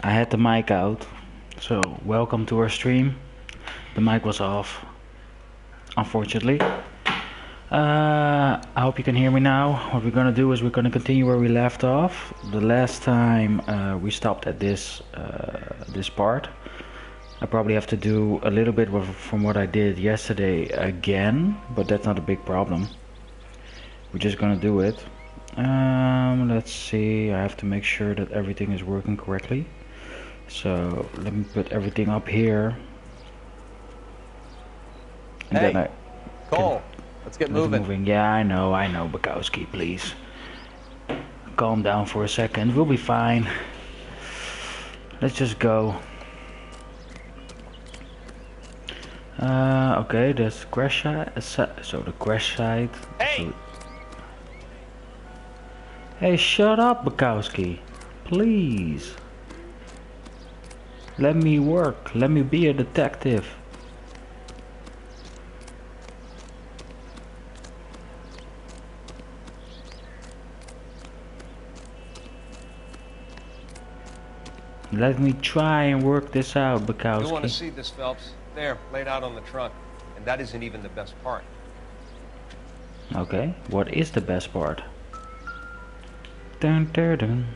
I had the mic out, so welcome to our stream. The mic was off, unfortunately. I hope you can hear me now. What we're gonna do is we're gonna continue where we left off. The last time we stopped at this part. I probably have to do a little bit from what I did yesterday again, but that's not a big problem. We're just gonna do it. Let's see, I have to make sure that everything is working correctly. So let me put everything up here. And hey, then Cole, let's get moving. Yeah, I know, Bukowski, please. Calm down for a second, we'll be fine. Let's just go. Okay, there's the crash site. So the crash site. Hey! Hey, shut up, Bukowski. Please. Let me work. Let me be a detective. Let me try and work this out, Bukowski. You want to see this, Phelps? There, laid out on the trunk. And that isn't even the best part. Okay, what is the best part? Dun, dun, dun.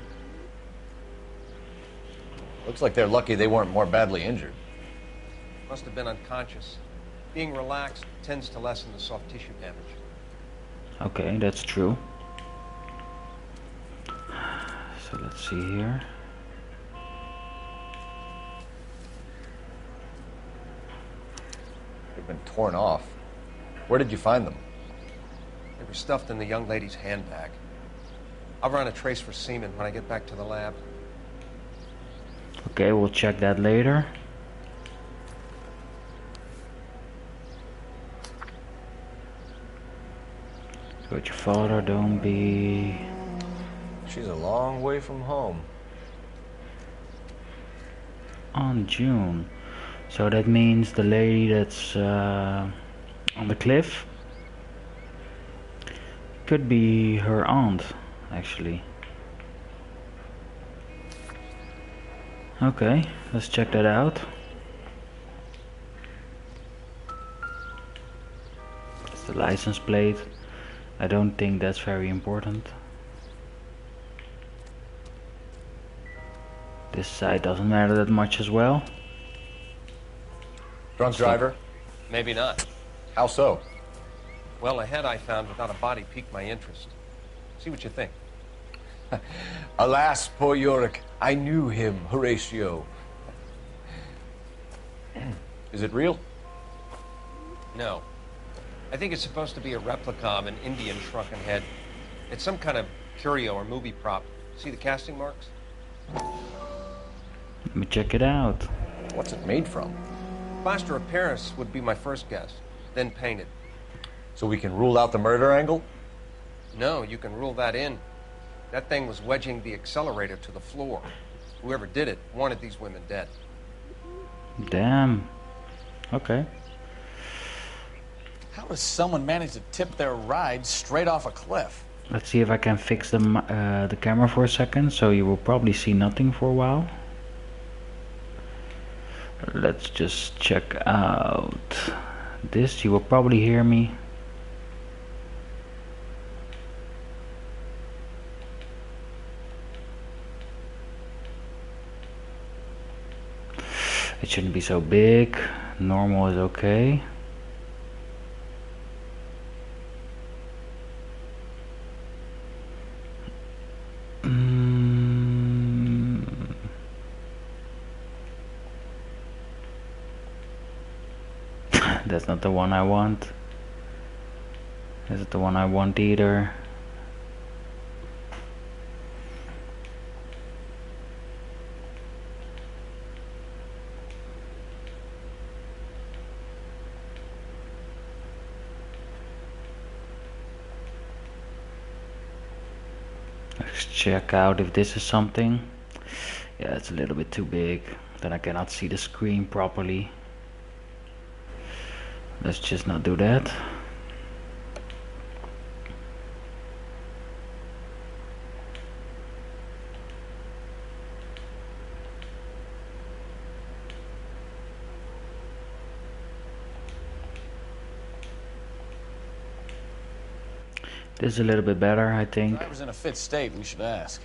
Looks like they're lucky they weren't more badly injured. Must have been unconscious. Being relaxed tends to lessen the soft tissue damage. Okay, that's true. So let's see here. They've been torn off. Where did you find them? They were stuffed in the young lady's handbag. I'll run a trace for semen when I get back to the lab. Okay, we'll check that later. With your father, don't be... She's a long way from home. On June. So that means the lady that's on the cliff could be her aunt, actually. Okay, let's check that out. That's the license plate. I don't think that's very important. This side doesn't matter that much as well. Drunk driver? Maybe not. How so? Well, a head I found without a body piqued my interest. See what you think. Alas, poor Yorick. I knew him, Horatio. Is it real? No. I think it's supposed to be a replica of an Indian shrunken head. It's some kind of curio or movie prop. See the casting marks? Let me check it out. What's it made from? Plaster of Paris would be my first guess, then painted. So we can rule out the murder angle? No, you can rule that in. That thing was wedging the accelerator to the floor. Whoever did it wanted these women dead. Damn. Okay. How does someone manage to tip their ride straight off a cliff? Let's see if I can fix the camera for a second, so you will probably see nothing for a while. Let's just check out this. You will probably hear me. It shouldn't be so big. Normal is okay. That's not the one I want. Is it the one I want either? Let's check out if this is something. Yeah, it's a little bit too big. Then I cannot see the screen properly. Let's just not do that. This is a little bit better, I think. Driver's in a fit state, we should ask.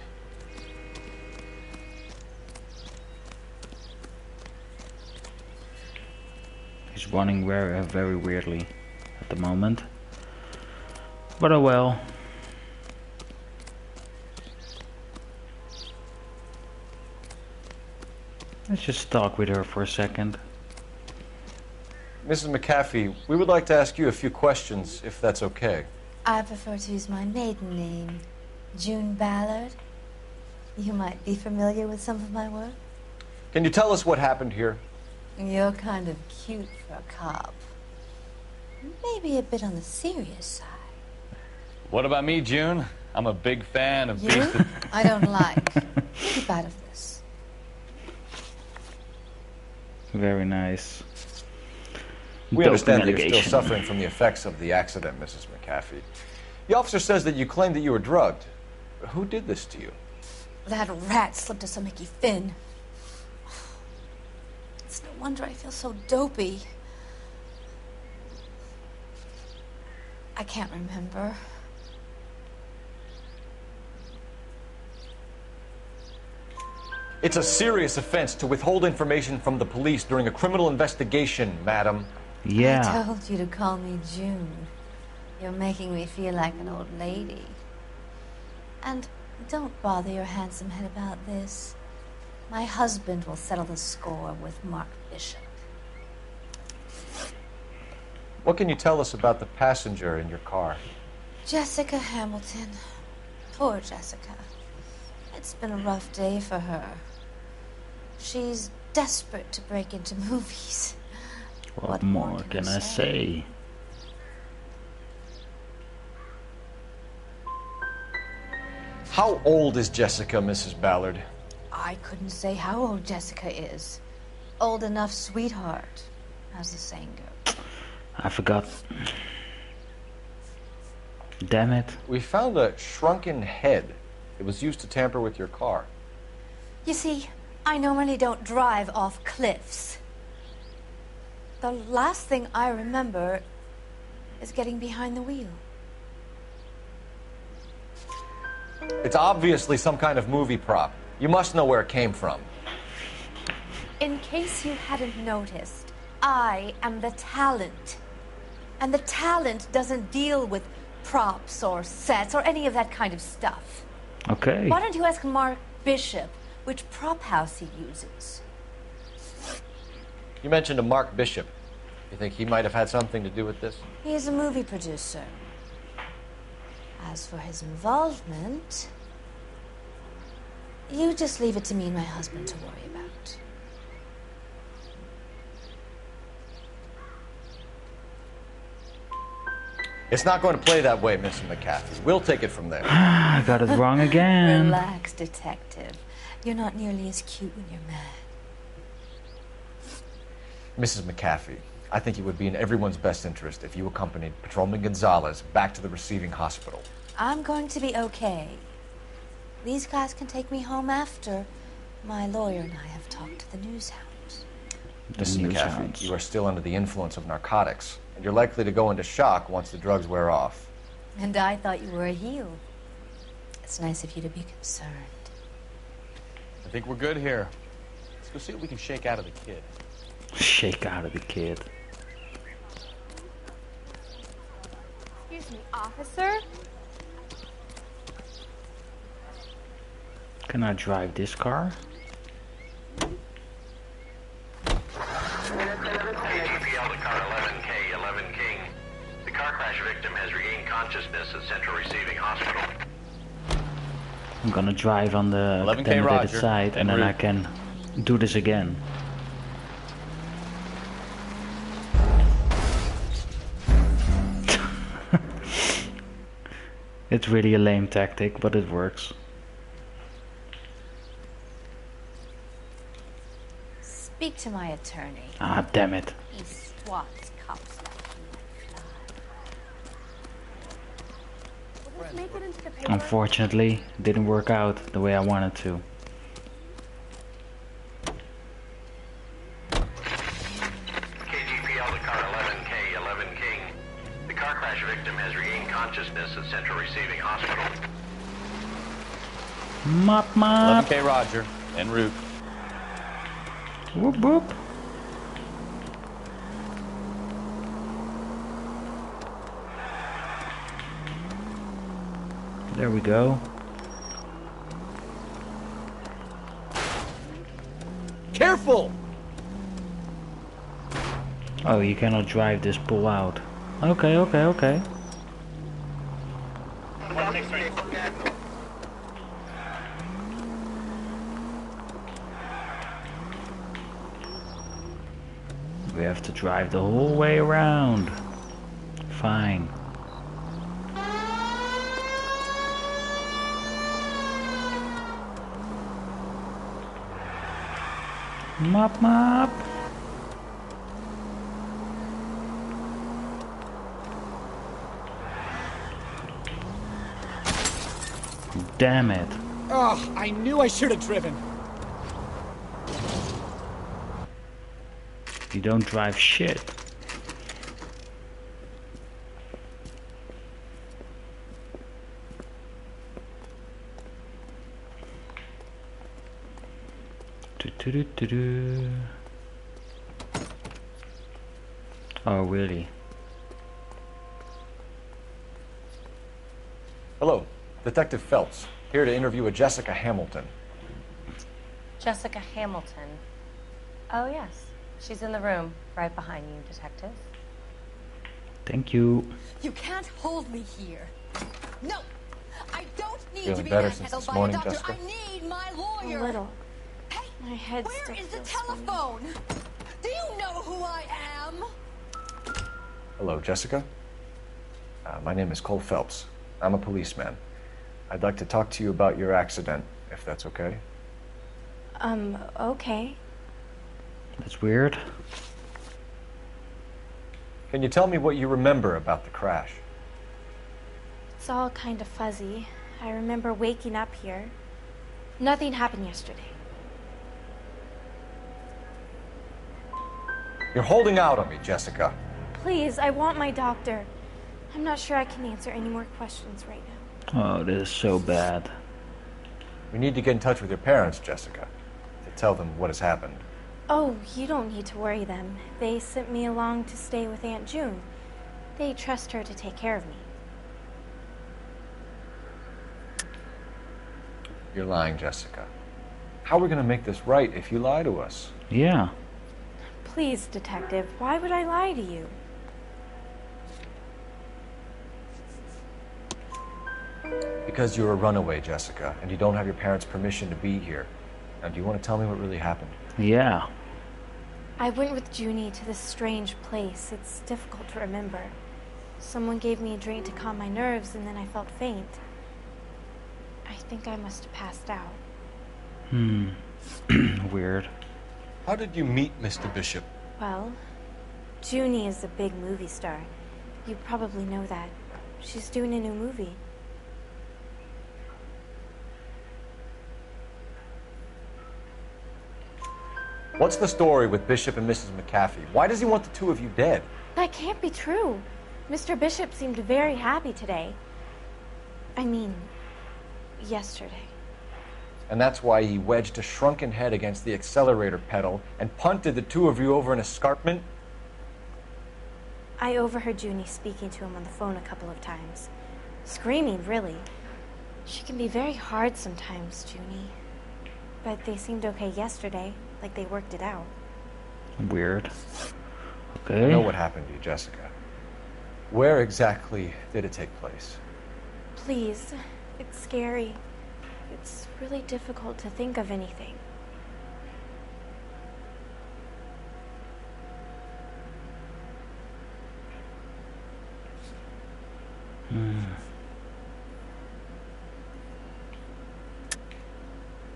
He's running very weirdly at the moment. But oh well. Let's just talk with her for a second. Mrs. McAfee, we would like to ask you a few questions, if that's okay. I prefer to use my maiden name, June Ballard. You might be familiar with some of my work. Can you tell us what happened here? You're kind of cute for a cop. Maybe a bit on the serious side. What about me, June? I'm a big fan of You? beasts. I don't like. Keep out of this. Very nice. We understand that you're still allegation. suffering from the effects of the accident, Mrs. McAfee. The officer says that you claimed that you were drugged. Who did this to you? That rat slipped us a Mickey Finn. It's no wonder I feel so dopey. I can't remember. It's a serious offense to withhold information from the police during a criminal investigation, madam. Yeah. I told you to call me June. You're making me feel like an old lady. And don't bother your handsome head about this. My husband will settle the score with Mark Bishop. What can you tell us about the passenger in your car? Jessica Hamilton. Poor Jessica. It's been a rough day for her. She's desperate to break into movies. What more can I say? How old is Jessica, Mrs. Ballard? I couldn't say how old Jessica is. Old enough, sweetheart, as the saying goes. I forgot. Damn it. We found a shrunken head. It was used to tamper with your car. You see, I normally don't drive off cliffs. The last thing I remember is getting behind the wheel. It's obviously some kind of movie prop. You must know where it came from. In case you hadn't noticed, I am the talent. And the talent doesn't deal with props or sets or any of that kind of stuff. Okay. Why don't you ask Mark Bishop which prop house he uses? You mentioned a Mark Bishop. You think he might have had something to do with this? He's a movie producer. As for his involvement, you just leave it to me and my husband to worry about. It's not going to play that way, Mrs. McAfee. We'll take it from there. I got it wrong again. Relax, detective. You're not nearly as cute when you're mad. Mrs. McAfee, I think it would be in everyone's best interest if you accompanied Patrolman Gonzalez back to the receiving hospital. I'm going to be okay. These guys can take me home after. My lawyer and I have talked to the news hounds. Mrs. news McAfee, hounds. you are still under the influence of narcotics, and you're likely to go into shock once the drugs wear off. And I thought you were a heel. It's nice of you to be concerned. I think we're good here. Let's go see what we can shake out of the kid. Shake out of the kid. Excuse me, officer? Can I drive this car? ATPL to car 11K, 11 King. The car crash victim has regained consciousness at Central Receiving Hospital. I'm gonna drive on the 11K contaminated Roger. side and En then I route. can do this again. It's really a lame tactic, but it works. Speak to my attorney. Ah, damn it. He swats cops like you like flies. Will this make it into the paper? Unfortunately, it didn't work out the way I wanted to. KGPL to car 11K, 11 King. The car car crash victim has regained consciousness at Central Receiving Hospital. Mop, mop. 11K Roger. En route. Whoop, whoop. There we go. Careful! Oh, you cannot drive this pull out. Okay, okay, okay. We have to drive the whole way around. Fine. Mop, mop. Damn it. Oh, I knew I should have driven. You don't drive shit. Do-do-do-do-do. Oh, really? Hello, Detective Phelps, here to interview a Jessica Hamilton. Jessica Hamilton. Oh, yes. She's in the room, right behind you, Detective. Thank you. You can't hold me here. No! I don't need Feeling to be better since manhandled this by morning, a doctor. Jessica? I need my lawyer. A little. Hey, My head where still is the feels funny. telephone? Do you know who I am? Hello, Jessica. My name is Cole Phelps. I'm a policeman. I'd like to talk to you about your accident, if that's okay. Okay. That's weird. Can you tell me what you remember about the crash? It's all kind of fuzzy. I remember waking up here. Nothing happened yesterday. You're holding out on me, Jessica. Please, I want my doctor. I'm not sure I can answer any more questions right now. Oh, this is so bad. We need to get in touch with your parents, Jessica, to tell them what has happened. Oh, you don't need to worry them. They sent me along to stay with Aunt June. They trust her to take care of me. You're lying, Jessica. How are we going to make this right if you lie to us? Yeah. Please, Detective, why would I lie to you? Because you're a runaway, Jessica, and you don't have your parents' permission to be here. Now, do you want to tell me what really happened? Yeah. I went with Junie to this strange place. It's difficult to remember. Someone gave me a drink to calm my nerves, and then I felt faint. I think I must have passed out. Weird. How did you meet Mr. Bishop? Well, Junie is a big movie star. You probably know that. She's doing a new movie. What's the story with Bishop and Mrs. McAfee? Why does he want the two of you dead? That can't be true. Mr. Bishop seemed very happy today. I mean, yesterday. And that's why he wedged a shrunken head against the accelerator pedal and punted the two of you over an escarpment? I overheard Junie speaking to him on the phone a couple of times. Screaming, really. She can be very hard sometimes, Junie. But they seemed okay yesterday, like they worked it out. Weird. I Okay. know what happened to you, Jessica. Where exactly did it take place? Please, it's scary. It's really difficult to think of anything.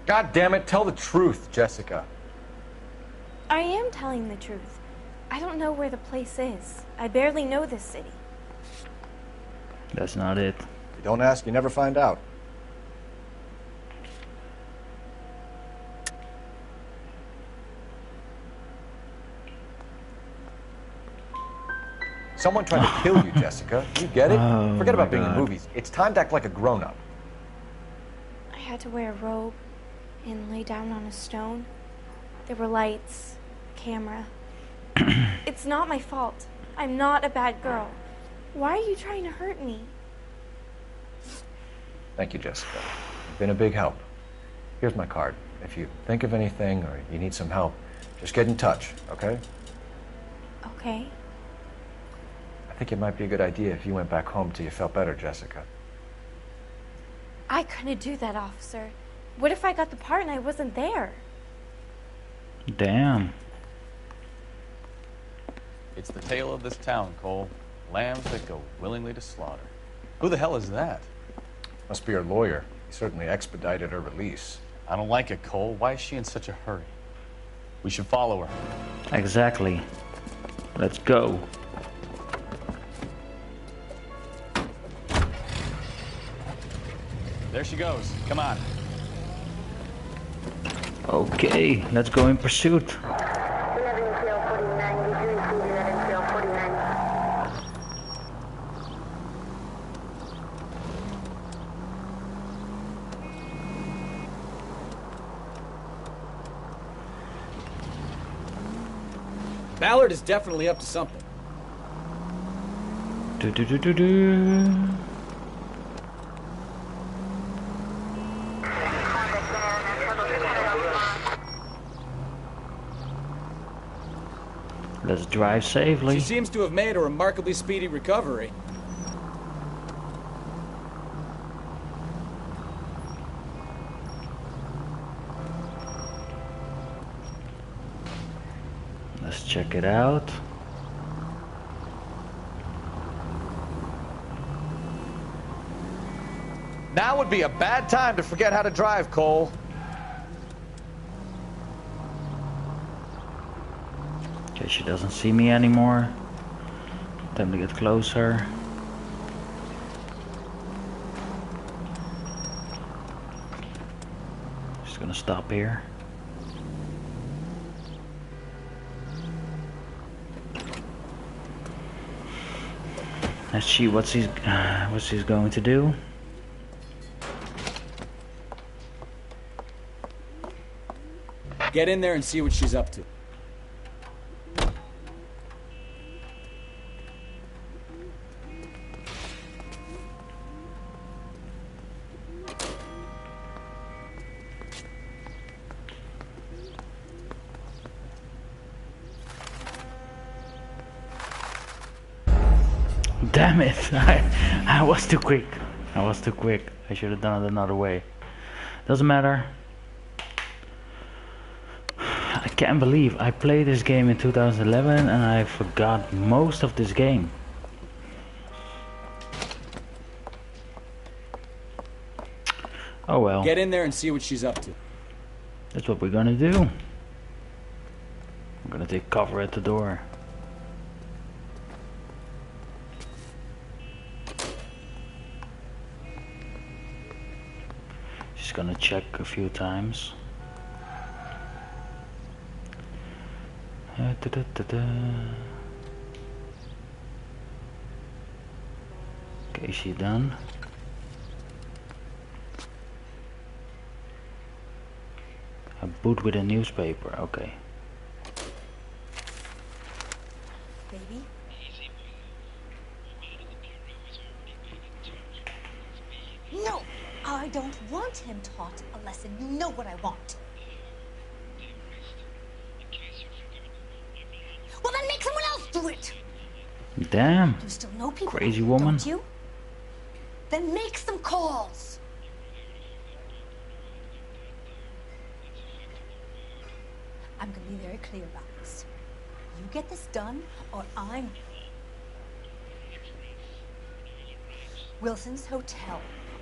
God damn it, tell the truth, Jessica. I am telling the truth. I don't know where the place is. I barely know this city. That's not it. You don't ask, you never find out. Someone tried to kill you, Jessica. You get it? Oh, Forget my about being in God. movies. It's time to act like a grown-up. I had to wear a robe and lay down on a stone. There were lights, camera. It's not my fault. I'm not a bad girl. Why are you trying to hurt me? Thank you, Jessica. You've been a big help. Here's my card. If you think of anything or you need some help, just get in touch, okay? Okay. I think it might be a good idea if you went back home till you felt better, Jessica. I couldn't do that, officer. What if I got the part and I wasn't there? Damn. It's the tale of this town, Cole. Lambs that go willingly to slaughter. Who the hell is that? Must be her lawyer. He certainly expedited her release. I don't like it, Cole. Why is she in such a hurry? We should follow her. Exactly. Let's go. There she goes. Come on. Okay, let's go in pursuit. Ballard is definitely up to something. Do. Let's drive safely. She seems to have made a remarkably speedy recovery. Let's check it out. Now would be a bad time to forget how to drive, Cole. Okay, she doesn't see me anymore. Time to get closer. Just gonna stop here. Let's see what's he's going to do. Get in there and see what she's up to. Damn it! I was too quick. I should have done it another way. Doesn't matter. I can't believe I played this game in 2011 and I forgot most of this game. Oh well. Get in there and see what she's up to. That's what we're gonna do. I'm gonna take cover at the door. She's gonna check a few times. Okay, she done. A boot with a newspaper, okay. Baby? No! I don't want him taught a lesson. You know what I want. Well, then make someone else do it! Damn. You still know people, Crazy woman. don't you? Then make some calls! I'm gonna be very clear about this. You get this done, or I'm... Wilson's Hotel.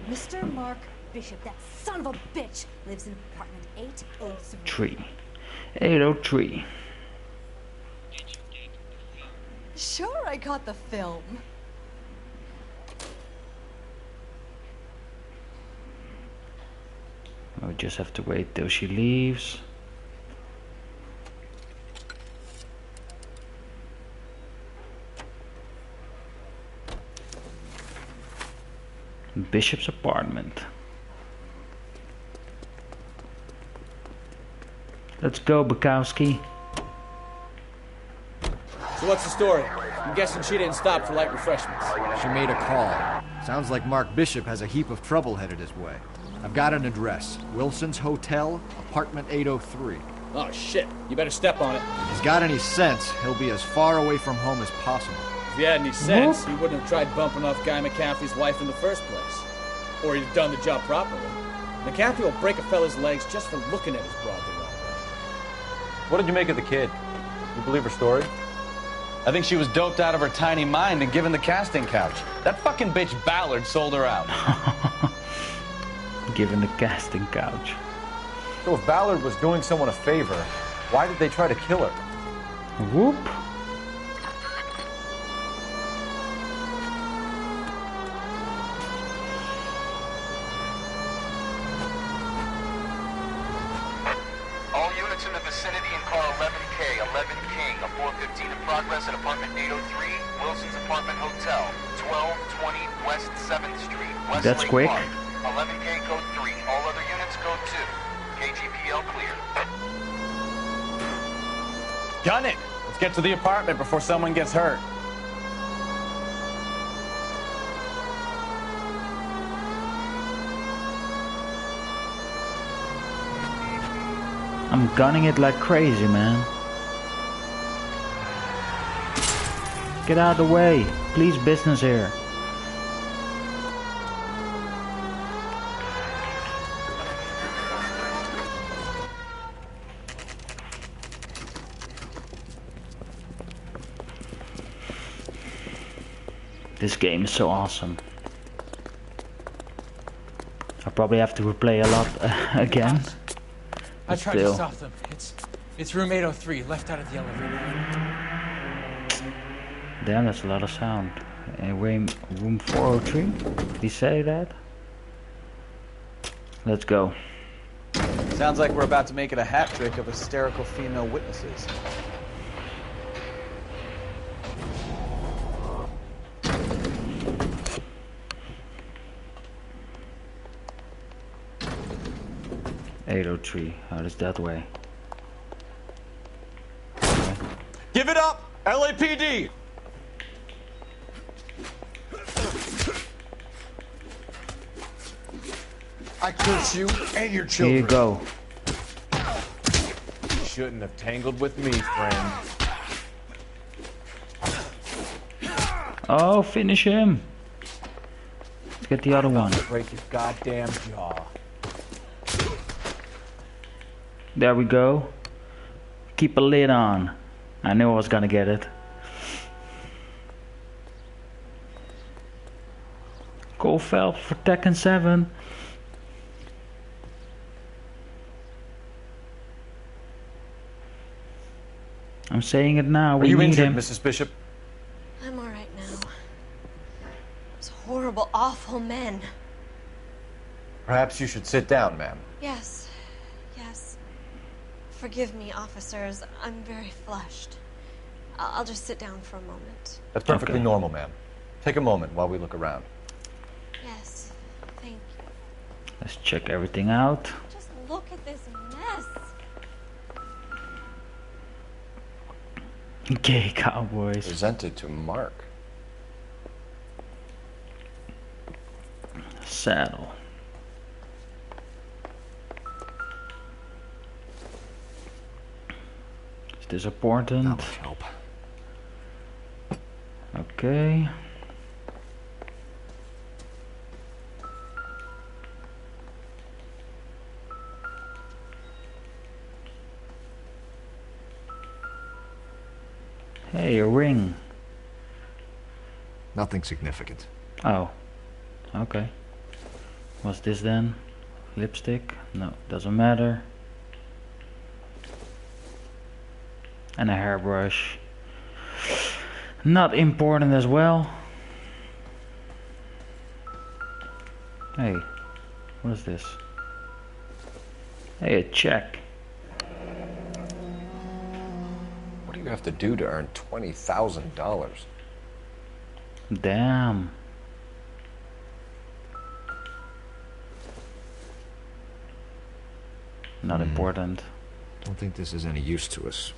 Mr. Mark Bishop, that son of a bitch, lives in apartment 803. 803. Sure, I got the film. We just have to wait till she leaves. Bishop's apartment. Let's go, Bukowski. So what's the story? I'm guessing she didn't stop for light refreshments. She made a call. Sounds like Mark Bishop has a heap of trouble headed his way. I've got an address. Wilson's Hotel, apartment 803. Oh shit, you better step on it. If he's got any sense, he'll be as far away from home as possible. If he had any sense, he wouldn't have tried bumping off Guy McCaffrey's wife in the first place. Or he'd have done the job properly. McCaffrey will break a fella's legs just for looking at his broad the wrong way. What did you make of the kid? You believe her story? I think she was doped out of her tiny mind and given the casting couch. That fucking bitch Ballard sold her out. Given the casting couch. So if Ballard was doing someone a favor, why did they try to kill her? Whoop. All units in the vicinity in car 11K, 11 King, a 415 in progress at apartment 803, Wilson's Apartment Hotel, 1220 West 7th Street, West That's Lake quick. Park. 11K code 3, all other units code 2. KGPL clear. Gun it! Let's get to the apartment before someone gets hurt. I'm gunning it like crazy, man. Get out of the way. Please, business here. This game is so awesome. I'll probably have to replay a lot again. I tried to stop them. It's room 803, left out of the elevator. Damn, that's a lot of sound. Room 403? Did he say that? Let's go. Sounds like we're about to make it a hat trick of hysterical female witnesses. How does that way? Give it up! LAPD! I curse you and your children. Here you go. Shouldn't have tangled with me, friend. Oh, finish him. Let's get the other one. Break your goddamn jaw. There we go. Keep a lid on. I knew I was gonna get it. Cole Phelps for Tekken 7. I'm saying it now. We Are you need injured, him. Mrs. Bishop? I'm alright now. Those horrible, awful men. Perhaps you should sit down, ma'am. Yes. Forgive me, officers. I'm very flushed. I'll just sit down for a moment. That's perfectly normal, ma'am. Take a moment while we look around. Yes, thank you. Let's check everything out. Just look at this mess. Gay cowboys. Presented to Mark. Saddle. Is this important? That would help. Okay. Hey, a ring. Nothing significant. Oh. Okay. What's this then? Lipstick? No, doesn't matter. And a hairbrush. Not important as well. Hey, what is this? Hey, a check. What do you have to do to earn $20,000? Damn. Not important. Don't think this is any use to us.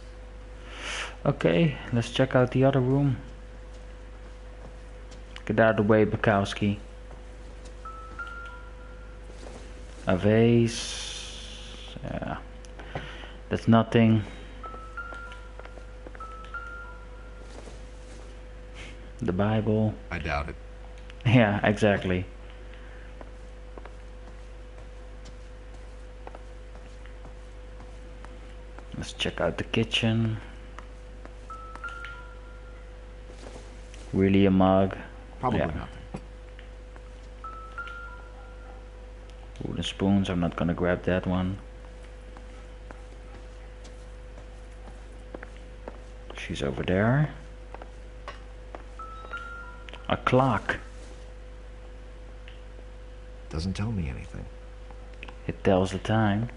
Okay, let's check out the other room. Get out of the way, Bukowski. A vase. Yeah. That's nothing. The Bible. I doubt it. Yeah, exactly. Let's check out the kitchen. Really a mug? Probably yeah. nothing. Wooden spoons, I'm not gonna grab that one. She's over there. A clock. Doesn't tell me anything. It tells the time.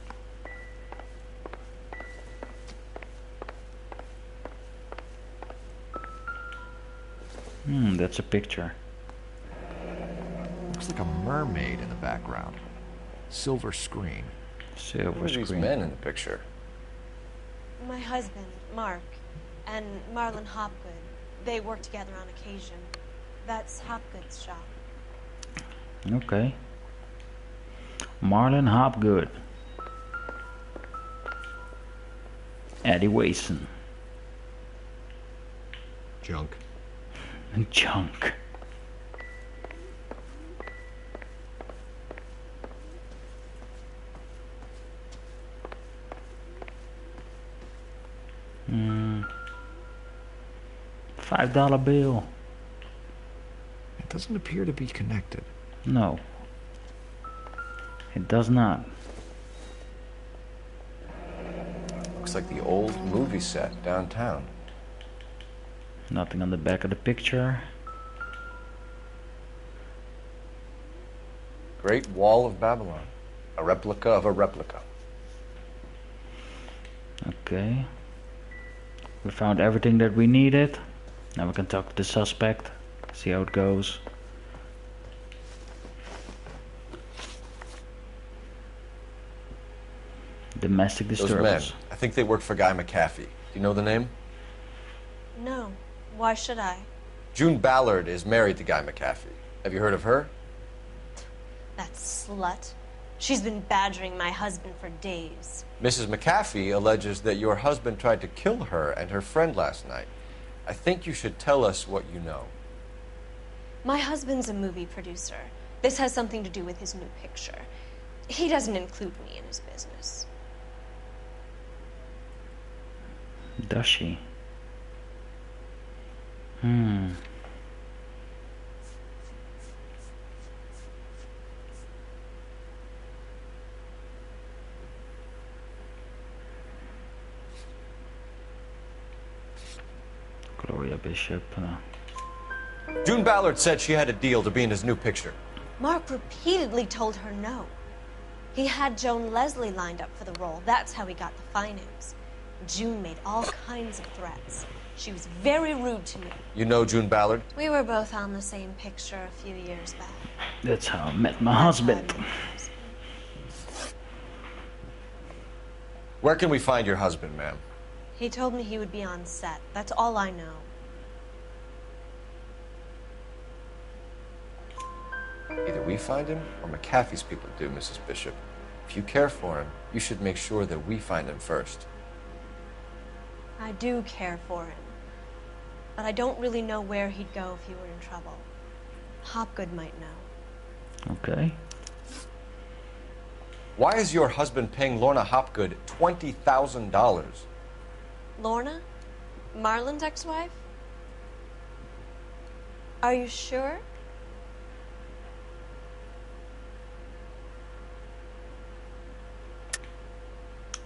That's a picture. Looks like a mermaid in the background. Silver screen. Silver Who are these screen. men in the picture? My husband, Mark, and Marlon Hopgood. They work together on occasion. That's Hopgood's shop. Okay. Marlon Hopgood. Eddie Wason. Junk. Junk. $5 bill. It doesn't appear to be connected. No. It does not. Looks like the old movie set downtown. Nothing on the back of the picture. Great Wall of Babylon. A replica of a replica. Okay. We found everything that we needed. Now we can talk to the suspect. See how it goes. Domestic disturbance. Those men, I think they work for Guy McAfee. Do you know the name? No. Why should I? June Ballard is married to Guy McAfee. Have you heard of her? That slut. She's been badgering my husband for days. Mrs. McAfee alleges that your husband tried to kill her and her friend last night. I think you should tell us what you know. My husband's a movie producer. This has something to do with his new picture. He doesn't include me in his business. Does she? Gloria Bishop. June Ballard said she had a deal to be in his new picture. Mark repeatedly told her no. He had Joan Leslie lined up for the role. That's how he got the finance. June made all kinds of threats. She was very rude to me. You know June Ballard? We were both on the same picture a few years back. That's how I met my husband. Where can we find your husband, ma'am? He told me he would be on set. That's all I know. Either we find him or McAfee's people do, Mrs. Bishop. If you care for him, you should make sure that we find him first. I do care for him. But I don't really know where he'd go if he were in trouble. Hopgood might know. Okay. Why is your husband paying Lorna Hopgood $20,000? Lorna? Marlon's ex-wife? Are you sure?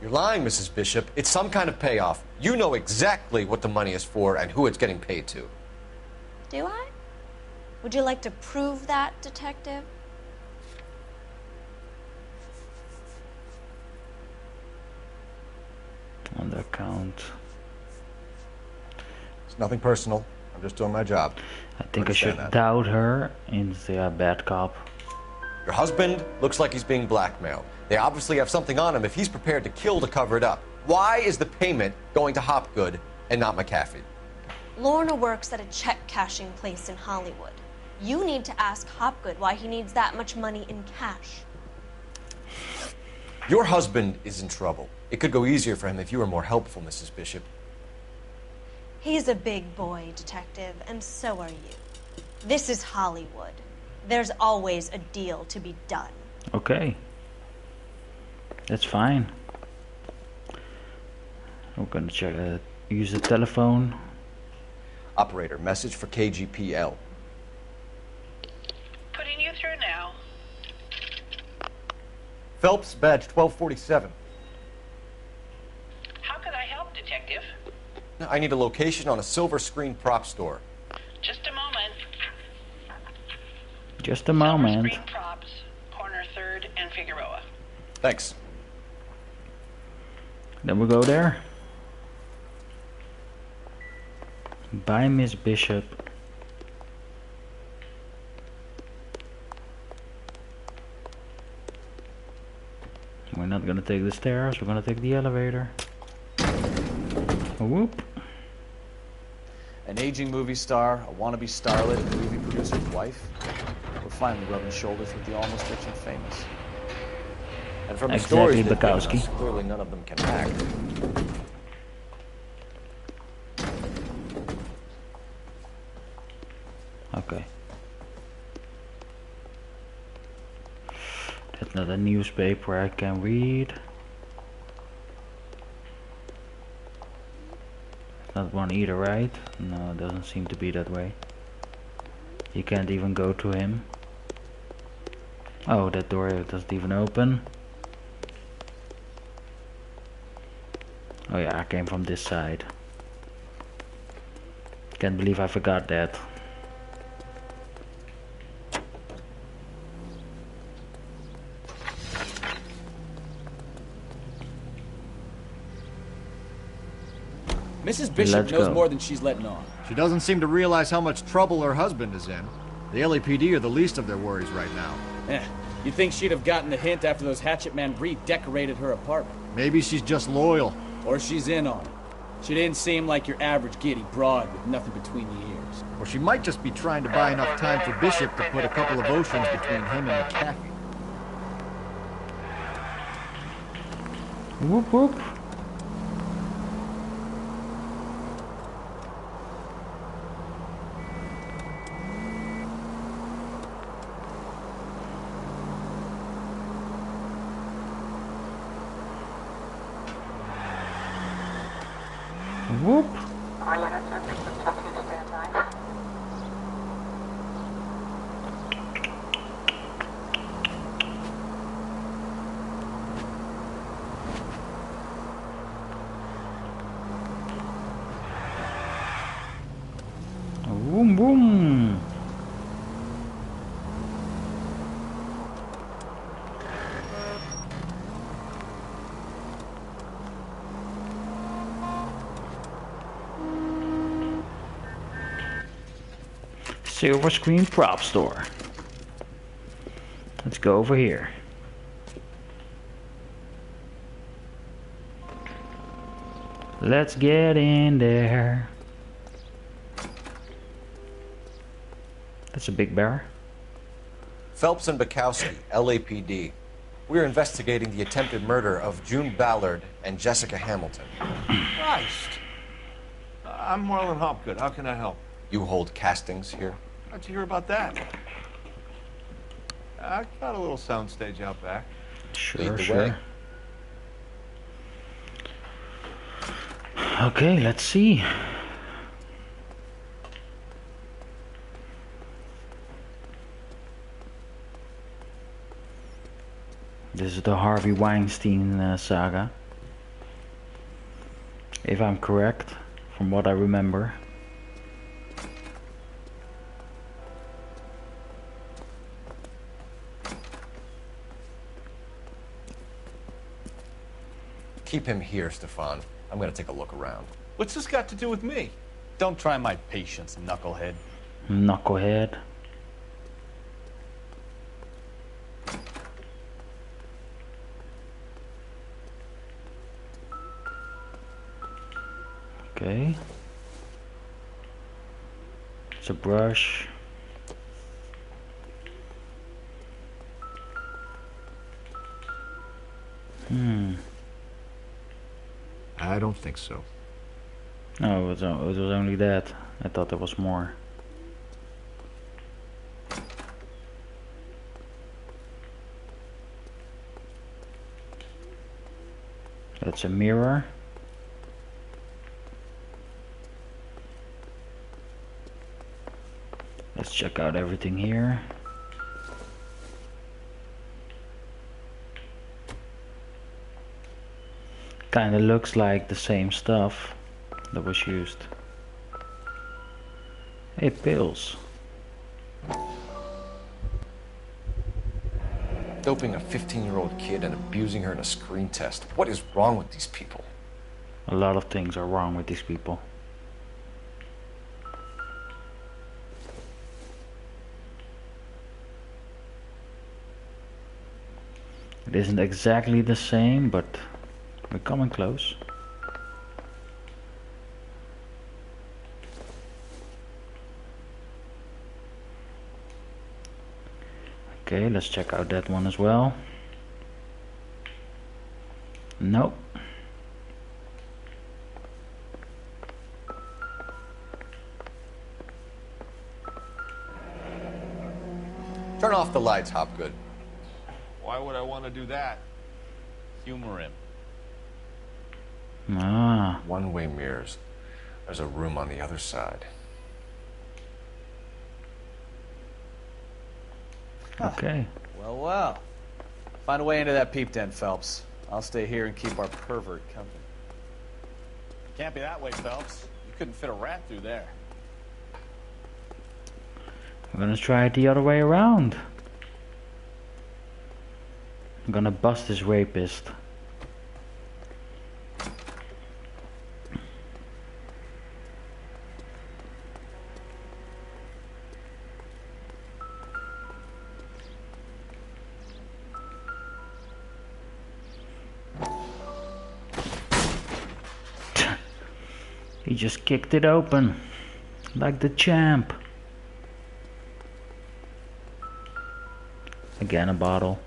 You're lying, Mrs. Bishop. It's some kind of payoff. You know exactly what the money is for and who it's getting paid to. Do I? Would you like to prove that, detective? On the account. It's nothing personal. I'm just doing my job. I think I should doubt her and say a bad cop. Your husband looks like he's being blackmailed. They obviously have something on him if he's prepared to kill to cover it up. Why is the payment going to Hopgood and not McAfee? Lorna works at a check-cashing place in Hollywood. You need to ask Hopgood why he needs that much money in cash. Your husband is in trouble. It could go easier for him if you were more helpful, Mrs. Bishop. He's a big boy, Detective, and so are you. This is Hollywood. There's always a deal to be done. Okay. That's fine. We're gonna check use the telephone. Operator, message for KGPL. Putting you through now. Phelps, badge 1247. How can I help, Detective? I need a location on a silver screen prop store. Just a moment. Just a moment. Silver screen props, corner 3rd and Figueroa. Thanks. Then we go there. By Miss Bishop. We're not gonna take the stairs, we're gonna take the elevator. Whoop. An aging movie star, a wannabe starlet, and a movie producer's wife. We're finally rubbing shoulders with the almost rich and famous. And from the Exactly, stories they've given us, Bukowski. clearly none of them can act. Okay. That's not a newspaper I can read. Not one either, right? No, it doesn't seem to be that way. You can't even go to him. Oh, that door doesn't even open. Oh yeah, I came from this side. Can't believe I forgot that. Mrs. Bishop Let's knows go. more than she's letting on. She doesn't seem to realize how much trouble her husband is in. The LAPD are the least of their worries right now. You'd think she'd have gotten the hint after those hatchet men redecorated her apartment. Maybe she's just loyal. Or she's in on it. She didn't seem like your average giddy broad with nothing between the ears. Or she might just be trying to buy enough time for Bishop to put a couple of oceans between him and McAfee. Whoop whoop. Whoop. Boom boom. Silver screen prop store. Let's go over here. Let's get in there. That's a big bear. Phelps and Bukowski, LAPD. We're investigating the attempted murder of June Ballard and Jessica Hamilton. Christ. I'm Marlon Hopgood. How can I help? You hold castings here? How'd you hear about that? I got a little soundstage out back. Sure, sure. Okay, let's see. This is the Harvey Weinstein saga. If I'm correct, from what I remember. Keep him here, Stefan. I'm gonna take a look around. What's this got to do with me? Don't try my patience, knucklehead. Knucklehead. Okay. It's a brush. I don't think so. No, it was only that. I thought there was more. That's a mirror. Let's check out everything here. Kinda looks like the same stuff that was used. Hey, pills. Doping a 15-year-old kid and abusing her in a screen test. What is wrong with these people? A lot of things are wrong with these people. It isn't exactly the same, but we're coming close. Okay, let's check out that one as well. Nope. Turn off the lights, Hopgood. Why would I want to do that? Humor him. Ah. One-way mirrors. There's a room on the other side. Okay. Well, well. Find a way into that peep den, Phelps. I'll stay here and keep our pervert company. Can't be that way, Phelps. You couldn't fit a rat through there. I'm gonna try it the other way around. I'm gonna bust this rapist. He just kicked it open, like the champ. Again a bottle.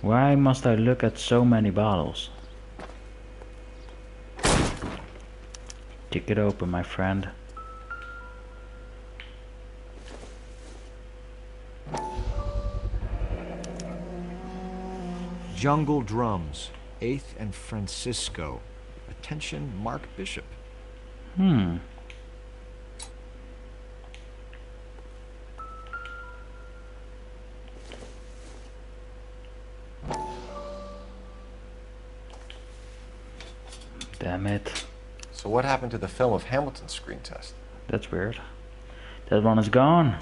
Why must I look at so many bottles? Kick it open, my friend. Jungle Drums, 8th and Francisco. Attention, Mark Bishop. Damn it. So what happened to the film of Hamilton's screen test? That's weird. That one is gone.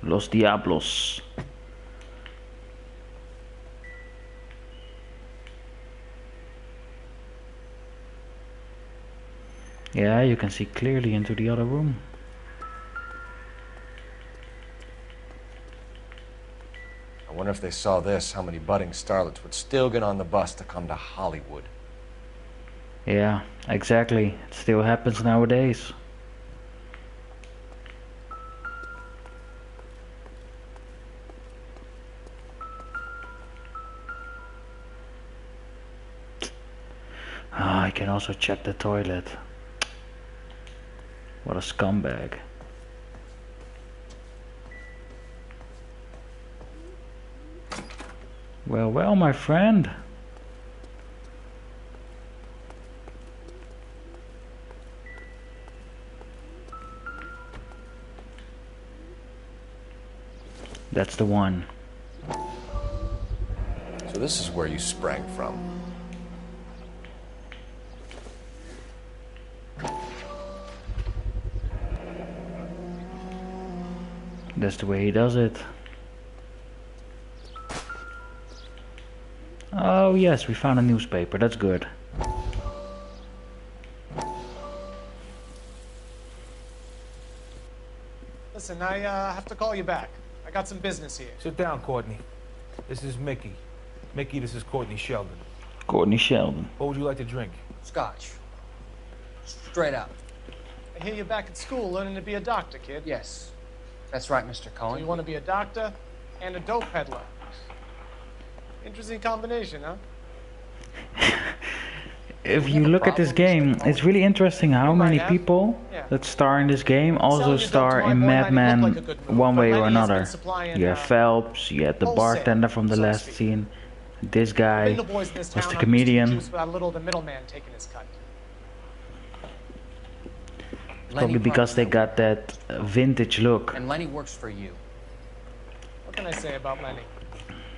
Los Diablos. Yeah, you can see clearly into the other room. I wonder if they saw this, how many budding starlets would still get on the bus to come to Hollywood. Yeah, exactly. It still happens nowadays. I can also check the toilet. What a scumbag. Well, well, my friend. That's the one. So this is where you sprang from. That's the way he does it. Oh yes, we found a newspaper. That's good. Let's Listen, I have to call you back. I got some business here. Sit down, Courtney. This is Mickey. Mickey, this is Courtney Sheldon. Courtney Sheldon. What would you like to drink? Scotch. Straight up. I hear you're back at school learning to be a doctor, kid. Yes. That's right, Mr. Cohen. So you want to be a doctor and a dope peddler. Interesting combination, huh? If you look at this game, it's really interesting how many people that star in this game also star in Mad Men one way or another. You have Phelps, you had the bartender from the last scene, this guy was the comedian. Probably because they got that vintage look. And Lenny works for you. What can I say about Lenny?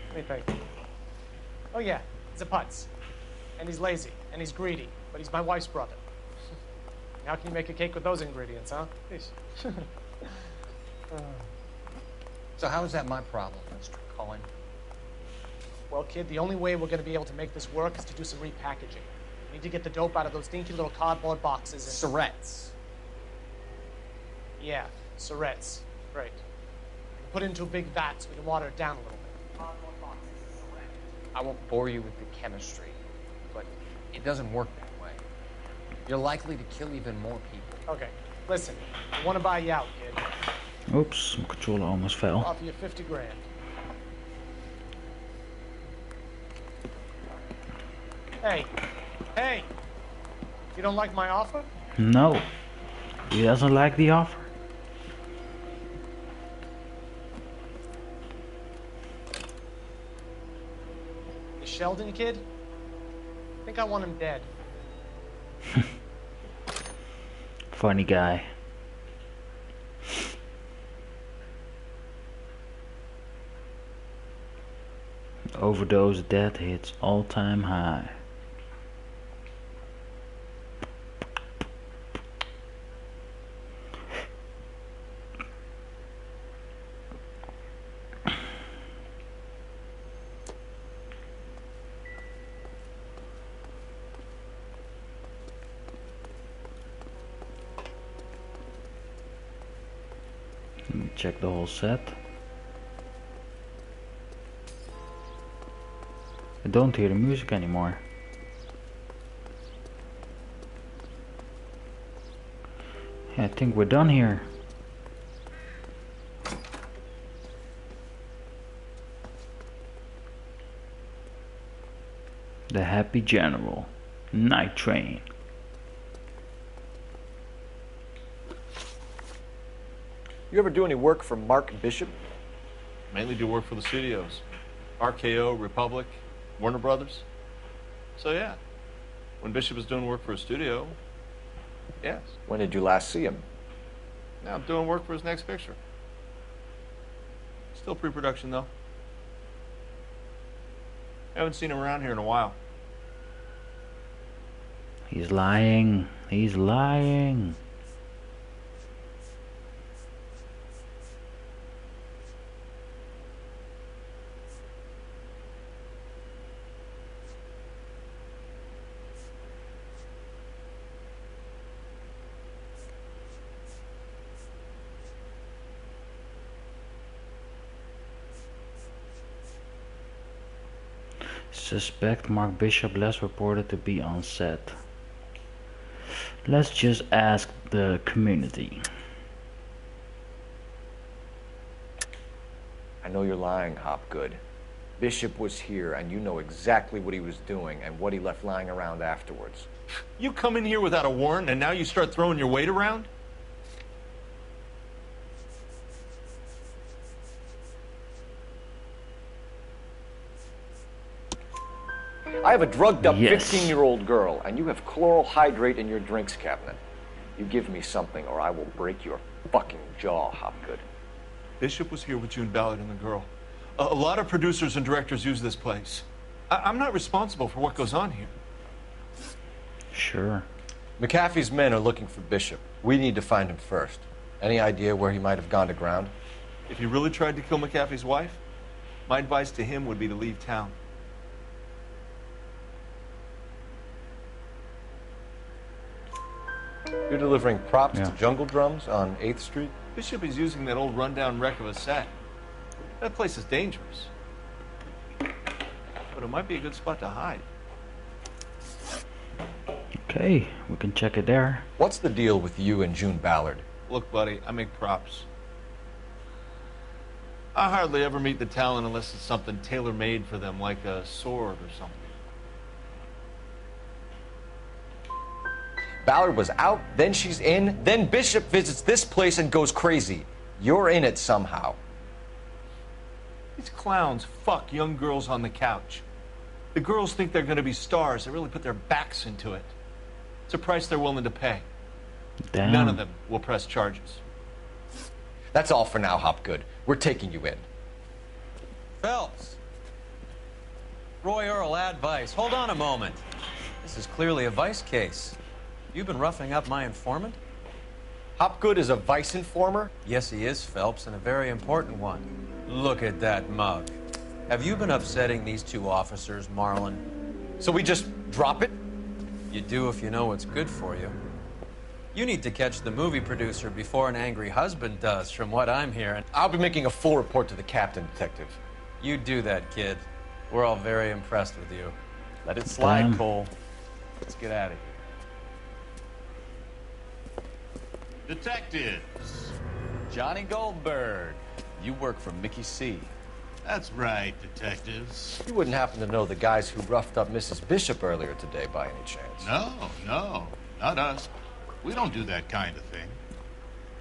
Let me think. Oh yeah, he's a putz. And he's lazy. And he's greedy. But he's my wife's brother. How can you make a cake with those ingredients, huh? Please. So how is that my problem, Mr. Cohen? Well, kid, the only way we're going to be able to make this work is to do some repackaging. We need to get the dope out of those dinky little cardboard boxes and... Surrettes. Yeah, Surrettes. Right. Put it into a big vat so we can water it down a little bit. I won't bore you with the chemistry, but it doesn't work that way. You're likely to kill even more people. Okay, listen, I want to buy you out, kid. Oops, my controller almost fell. I'll offer you 50 grand. Hey, you don't like my offer? No, he doesn't like the offer. The Sheldon kid? I think I want him dead. Funny guy. Overdose death hits all-time high. Let me check the whole set. I don't hear the music anymore. Yeah, I think we're done here. The Happy General. Night Train. You ever do any work for Mark Bishop? Mainly do work for the studios. RKO, Republic, Warner Brothers. So yeah, when Bishop was doing work for a studio, yes. When did you last see him? Now I'm doing work for his next picture. Still pre-production though. Haven't seen him around here in a while. He's lying. He's lying. Suspect Mark Bishop last reported to be on set. Let's just ask the community. I know you're lying, Hopgood. Bishop was here, and you know exactly what he was doing and what he left lying around afterwards. You come in here without a warrant, and now you start throwing your weight around? I have a drugged-up 15-year-old girl, and you have chloral hydrate in your drinks cabinet. You give me something, or I will break your fucking jaw, Hopgood. Bishop was here with June Ballard and the girl. A lot of producers and directors use this place. I'm not responsible for what goes on here. Sure. McAfee's men are looking for Bishop. We need to find him first. Any idea where he might have gone to ground? If he really tried to kill McAfee's wife, my advice to him would be to leave town. You're delivering props to Jungle Drums on 8th Street? Bishop is using that old rundown wreck of a set. That place is dangerous. But it might be a good spot to hide. Okay, we can check it there. What's the deal with you and June Ballard? Look, buddy, I make props. I hardly ever meet the talent unless it's something tailor-made for them, like a sword or something. Ballard was out, then she's in, then Bishop visits this place and goes crazy. You're in it somehow. These clowns fuck young girls on the couch. The girls think they're going to be stars. They really put their backs into it. It's a price they're willing to pay. Damn. None of them will press charges. That's all for now, Hopgood. We're taking you in. Phelps. Roy Earl, ad vice. Hold on a moment. This is clearly a vice case. You've been roughing up my informant? Hopgood is a vice informer? Yes, he is, Phelps, and a very important one. Look at that mug. Have you been upsetting these two officers, Marlon? So we just drop it? You do if you know what's good for you. You need to catch the movie producer before an angry husband does, from what I'm hearing. I'll be making a full report to the captain, Detective. You do that, kid. We're all very impressed with you. Let it slide, Cole. Let's get out of here. Detectives. Johnny Goldberg. You work for Mickey C. That's right, detectives. You wouldn't happen to know the guys who roughed up Mrs. Bishop earlier today by any chance? No, not us. We don't do that kind of thing.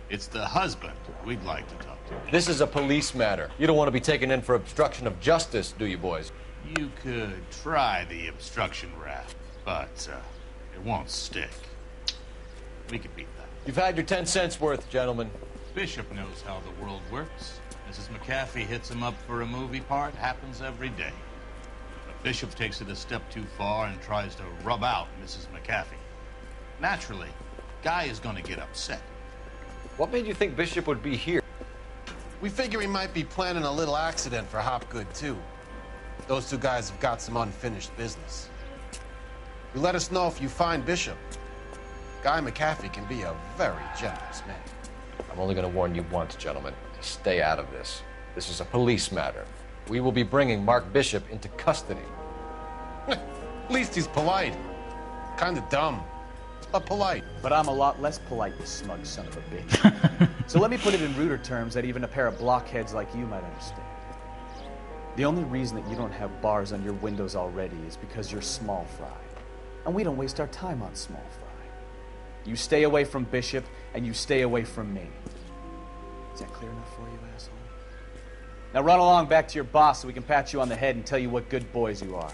It's the husband we'd like to talk to. This is a police matter. You don't want to be taken in for obstruction of justice, do you, boys? You could try the obstruction rap, but it won't stick. We could beat that. You've had your 10 cents worth, gentlemen. Bishop knows how the world works. Mrs. McAfee hits him up for a movie part. Happens every day. But Bishop takes it a step too far and tries to rub out Mrs. McAfee. Naturally, Guy is going to get upset. What made you think Bishop would be here? We figure he might be planning a little accident for Hopgood, too. Those two guys have got some unfinished business. You let us know if you find Bishop. Guy McAfee can be a very generous man. I'm only going to warn you once, gentlemen. Stay out of this. This is a police matter. We will be bringing Mark Bishop into custody. At least he's polite. Kind of dumb, but polite. But I'm a lot less polite, you smug son of a bitch. So let me put it in ruder terms that even a pair of blockheads like you might understand. The only reason that you don't have bars on your windows already is because you're small fry. And we don't waste our time on small fry. You stay away from Bishop, and you stay away from me. Is that clear enough for you, asshole? Now run along back to your boss so we can pat you on the head and tell you what good boys you are.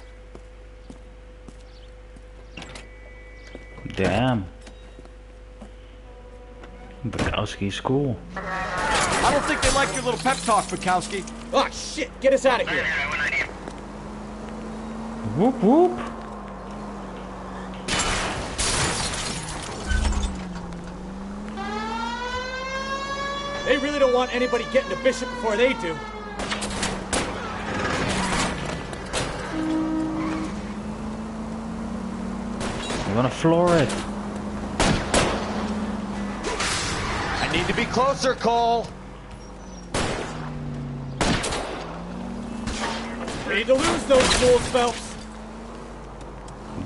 Damn. Bukowski's cool. I don't think they like your little pep talk, Bukowski. Oh, shit! Get us out of here! Whoop whoop. They really don't want anybody getting to Bishop before they do. We're gonna floor it. I need to be closer, Cole. Ready to lose those fools, Phelps.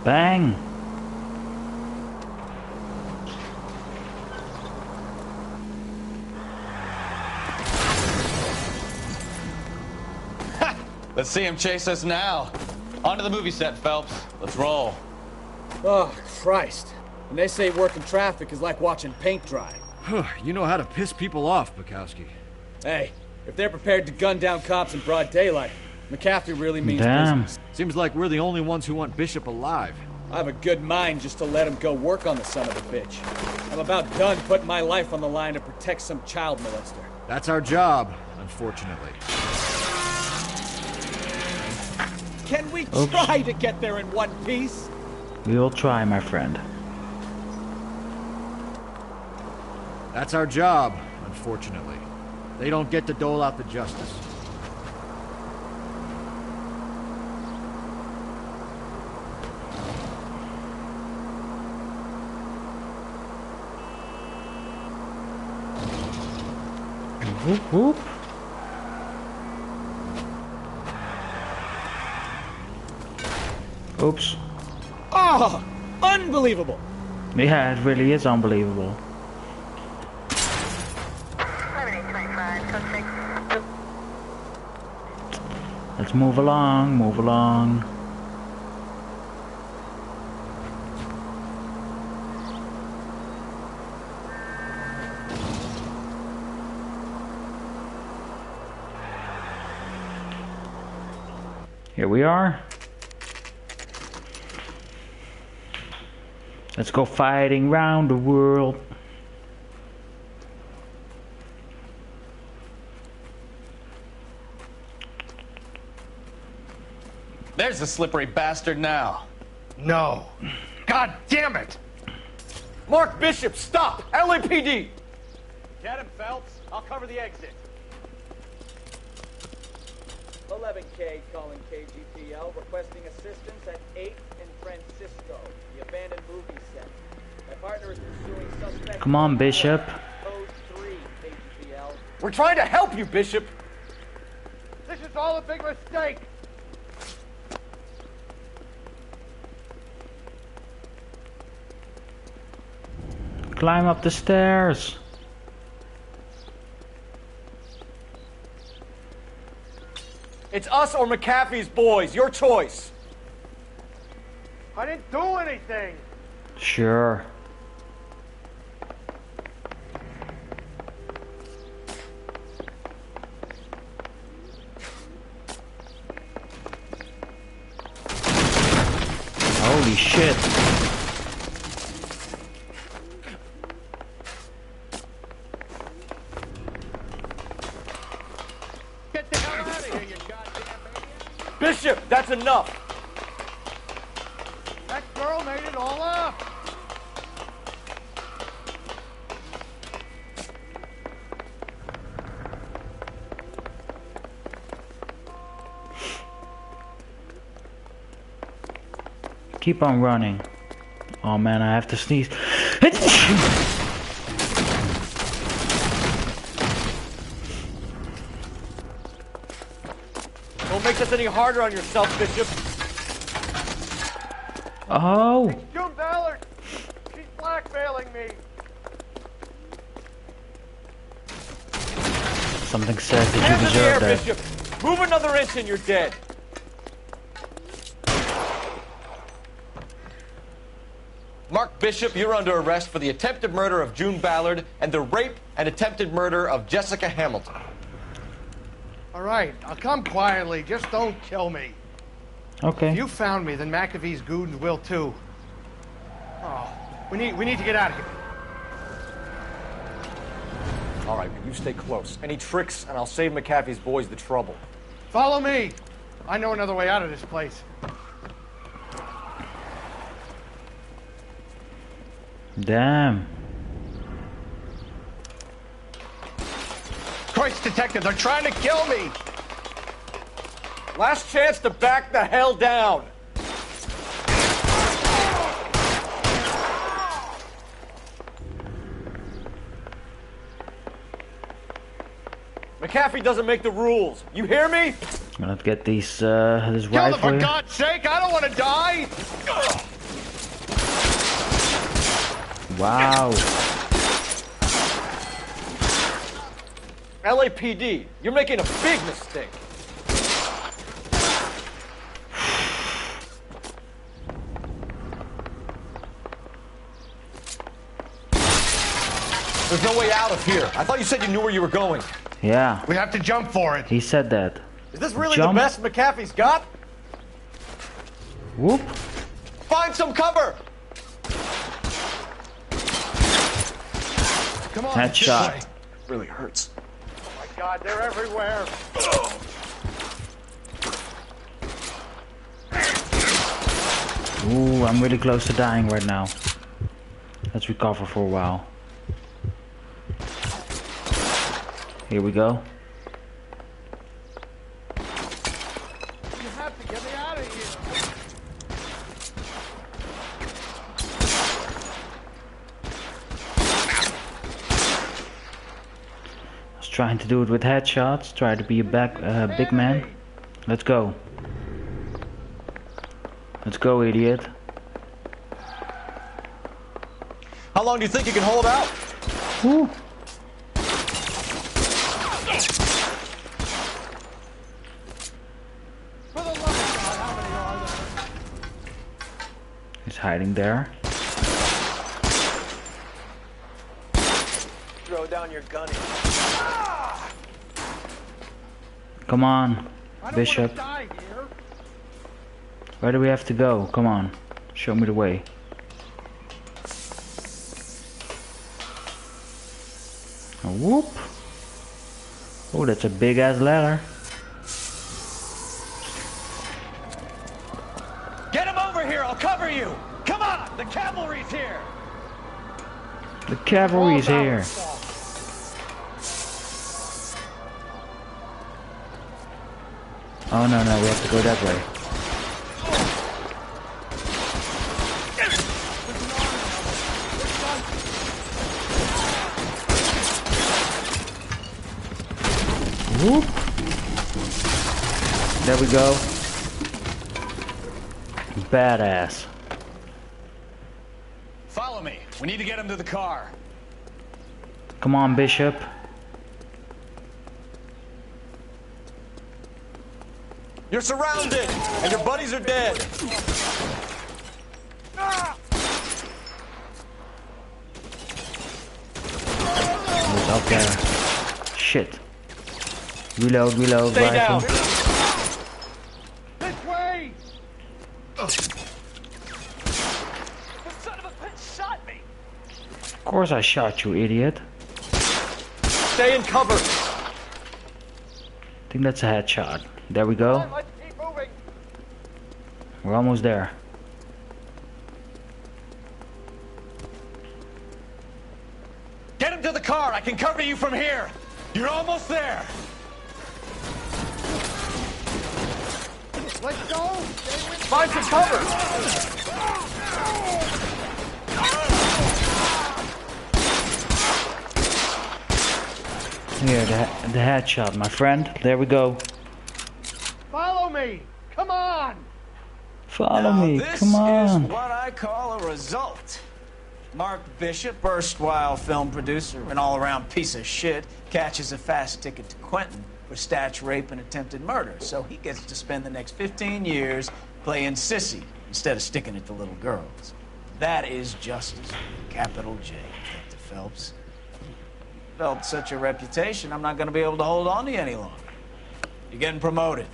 Bang. Let's see him chase us now. Onto the movie set, Phelps. Let's roll. Oh, Christ. When they say working traffic is like watching paint dry. You know how to piss people off, Bukowski. Hey, if they're prepared to gun down cops in broad daylight, McAfee really means business. Seems like we're the only ones who want Bishop alive. I have a good mind just to let him go work on the son of a bitch. I'm about done putting my life on the line to protect some child molester. That's our job, unfortunately. Can we try to get there in one piece? We will try, my friend. That's our job, unfortunately. They don't get to dole out the justice. Whoop, whoop. Oops. Oh, unbelievable. Yeah, it really is unbelievable. Let's move along, move along. Here we are. Let's go fighting round the world. There's the slippery bastard now. No. God damn it! Mark Bishop, stop! LAPD! Get him, Phelps. I'll cover the exit. 11K calling KGPL, requesting assistance at 8th and Francisco, the abandoned movie set. My partner is pursuing suspect. Come on, Bishop. Code 3, KGPL. We're trying to help you, Bishop. This is all a big mistake. Climb up the stairs. It's us or McAfee's boys. Your choice. I didn't do anything. Sure. Holy shit. Get the hell out of here, you goddamn maniac. Bishop, that's enough. That girl made it all up. Keep on running. Oh man, I have to sneeze. Don't make this any harder on yourself, Bishop. Oh. It's June Ballard. She's blackmailing me. Something says that Hands you in the air, deserve that. Bishop. Move another inch and you're dead. Mark Bishop, you're under arrest for the attempted murder of June Ballard and the rape and attempted murder of Jessica Hamilton. All right, I'll come quietly. Just don't kill me. Okay. If you found me, then McAfee's goons will too. Oh, we need to get out of here. All right, but you stay close. Any tricks, and I'll save McAfee's boys the trouble. Follow me. I know another way out of this place. Damn. Christ, detective, they're trying to kill me. Last chance to back the hell down. McAfee doesn't make the rules. You hear me? I'm gonna get these this Kill them, rifle. for God's sake! I don't want to die. Wow. LAPD, you're making a big mistake. There's no way out of here. I thought you said you knew where you were going. Yeah. We have to jump for it. He said that. Is this really Jump. the best McAfee's got? Whoop. Find some cover! Come on. Headshot. Really hurts. Oh my God, they're everywhere. Ooh, I'm really close to dying right now. Let's recover for a while. Here we go. You have to get me out of here. Trying to do it with headshots. Try to be a big man. Let's go. Let's go, idiot. How long do you think you can hold out? Woo. He's hiding there. Throw down your gun. Come on, Bishop. Where do we have to go? Come on, show me the way. Whoop! Oh, that's a big ass ladder. Get him over here, I'll cover you! Come on, the cavalry's here! The cavalry's here. Oh no, we have to go that way. Whoop. There we go. Badass. Follow me. We need to get him to the car. Come on, Bishop. You're surrounded, and your buddies are dead. He's up there. Shit. Reload, Stay rifle. down. This way! The son of a bitch shot me. Of course I shot you, idiot. Stay in cover. I think that's a headshot. There we go. Let's keep moving. We're almost there. Get him to the car. I can cover you from here. You're almost there. Let's go. Find some cover. Here, the headshot, my friend. There we go. Follow me. Come on. Follow me. Come This on. is what I call a result. Mark Bishop, erstwhile film producer and all-around piece of shit, catches a fast ticket to Quentin for statch rape and attempted murder, so he gets to spend the next 15 years playing sissy instead of sticking it to little girls. That is justice, capital J, Detective Phelps. Developed such a reputation, I'm not going to be able to hold on to you any longer. You're getting promoted.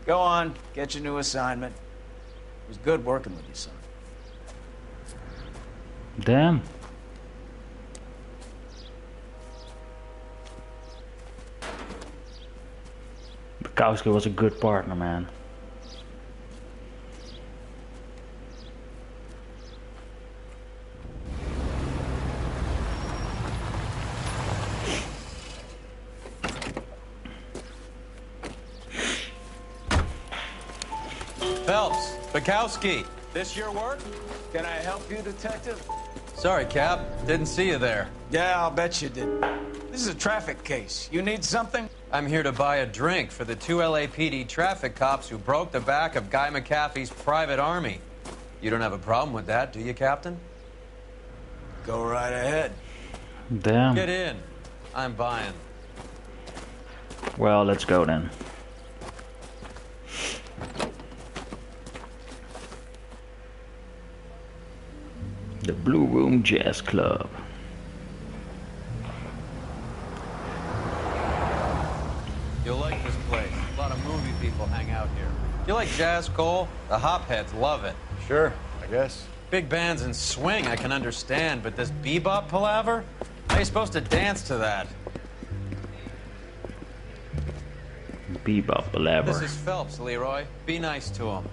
Go on, get your new assignment. It was good working with you, son. Damn. Bukowski was a good partner, man. Phelps, Bukowski. This your work? Can I help you, Detective? Sorry, Cap. Didn't see you there. Yeah, I'll bet you did. This is a traffic case. You need something? I'm here to buy a drink for the 2 LAPD traffic cops who broke the back of Guy McAfee's private army. You don't have a problem with that, do you, Captain? Go right ahead. Damn. Get in. I'm buying. Well, let's go then. The Blue Room Jazz Club. You'll like this place. A lot of movie people hang out here. You like jazz, Cole? The hopheads love it. Sure, I guess. Big bands and swing I can understand, but this bebop palaver? How are you supposed to dance to that? Bebop palaver. This is Phelps, Leroy. Be nice to him.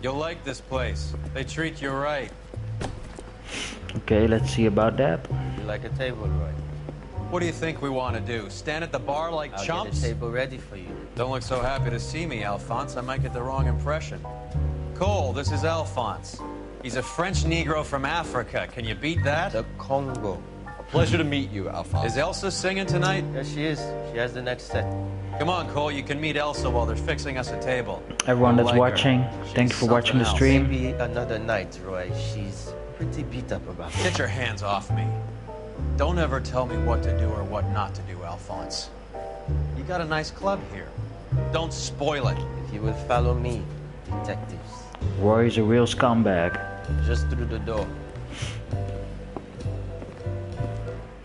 You'll like this place. They treat you right. Okay, let's see about that. You like a table, Roy? What do you think we want to do? Stand at the bar like I'll chumps? get a table ready for you. Don't look so happy to see me, Alphonse. I might get the wrong impression. Cole, this is Alphonse. He's a French Negro from Africa. Can you beat that? The Congo. Pleasure to meet you, Alphonse. Is Elsa singing tonight? Yes, she is. She has the next set. Come on, Cole. You can meet Elsa while they're fixing us a table. Everyone that's Like her. watching, thank you for watching the stream. Maybe another night, Roy. She's pretty beat up about it. Get your hands off me. Don't ever tell me what to do or what not to do, Alphonse. You got a nice club here. Don't spoil it. If you will follow me, detectives. Roy's a real scumbag. Just through the door.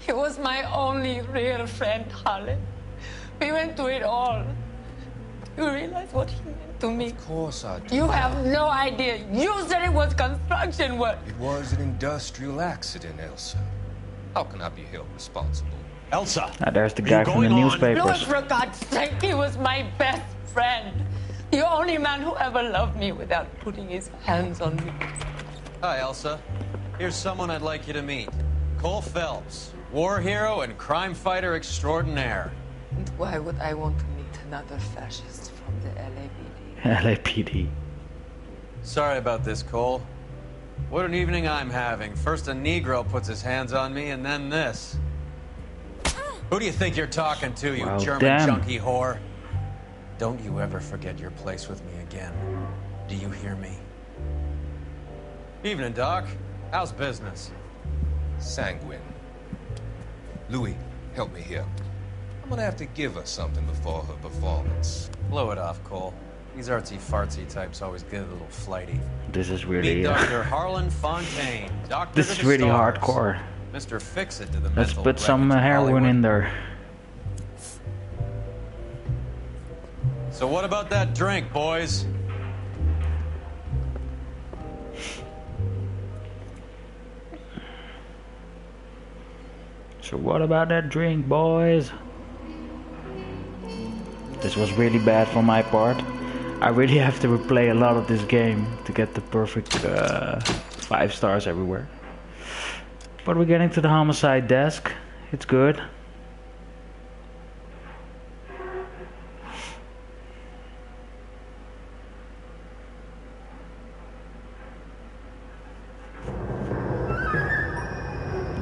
He was my only real friend, Harlan. We went through it all. You realize what he meant to me? Of course I do. You have no idea. You said it was construction work. It was an industrial accident, Elsa. How can I be held responsible? Elsa! There's the guy from the newspapers. Louis, for God's sake, he was my best friend. The only man who ever loved me without putting his hands on me. Hi, Elsa. Here's someone I'd like you to meet. Cole Phelps, war hero and crime fighter extraordinaire. And why would I want to meet another fascist from the LAPD? LAPD. Sorry about this, Cole. What an evening I'm having. First a Negro puts his hands on me, and then this. Who do you think you're talking to, you German junkie whore? Don't you ever forget your place with me again. Do you hear me? Evening, Doc. How's business? Sanguine. Louis, help me here. I'm gonna have to give her something before her performance. Blow it off, Cole. These artsy-fartsy types always get a little flighty. This is really... Meet Dr. Harlan Fontaine. Doctor This is really hardcore. Mr. Fix-It to the Let's mental put some heroin in there. So what about that drink, boys? So what about that drink, boys? This was really bad for my part. I really have to replay a lot of this game to get the perfect 5 stars everywhere. But we're getting to the homicide desk. It's good.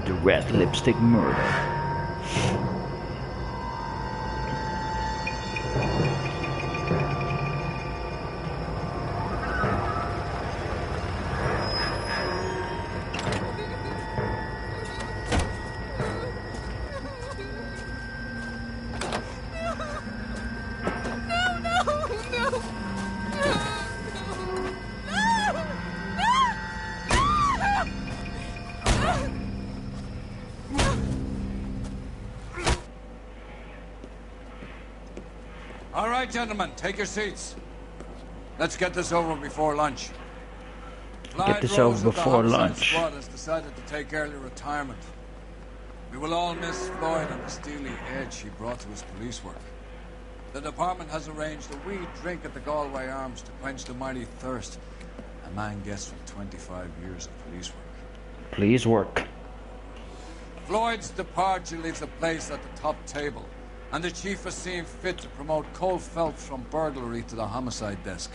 The red lipstick murder. All right, gentlemen, take your seats. Let's get this over before lunch. Get this over before lunch. Squad has decided to take early retirement. We will all miss Floyd and the steely edge he brought to his police work. The department has arranged a wee drink at the Galway Arms to quench the mighty thirst a man gets from 25 years of police work. Please work. Floyd's departure leaves a place at the top table, and the chief has seen fit to promote Cole Phelps from burglary to the homicide desk.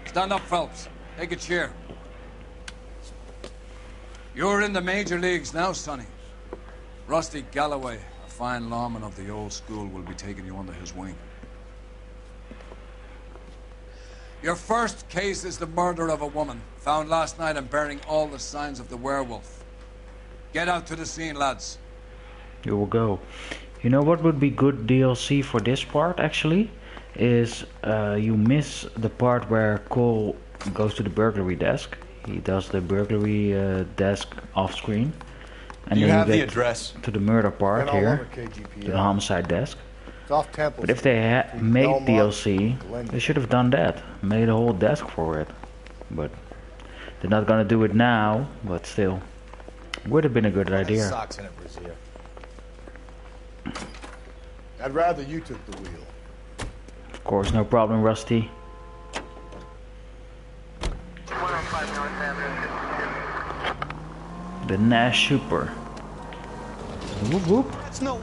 Stand up, Phelps. Take a chair. You're in the major leagues now, Sonny. Rusty Galloway, a fine lawman of the old school, will be taking you under his wing. Your first case is the murder of a woman, found last night and bearing all the signs of the werewolf. Get out to the scene, lads. Here we go. You know what would be good DLC for this part, actually? Is you miss the part where Cole goes to the burglary desk. He does the burglary desk off screen. And You then have you the get address. to the murder part Been all here, over KGPL. to the homicide desk. It's off Temple But if they had made Belmont, DLC, Glenview. they should have done that. Made a whole desk for it. But they're not gonna do it now, but still. Would have been a good idea. Socks in it, Brazier. I'd rather you took the wheel. Of course, no problem, Rusty. The Nash Super. Whoop whoop. That's no.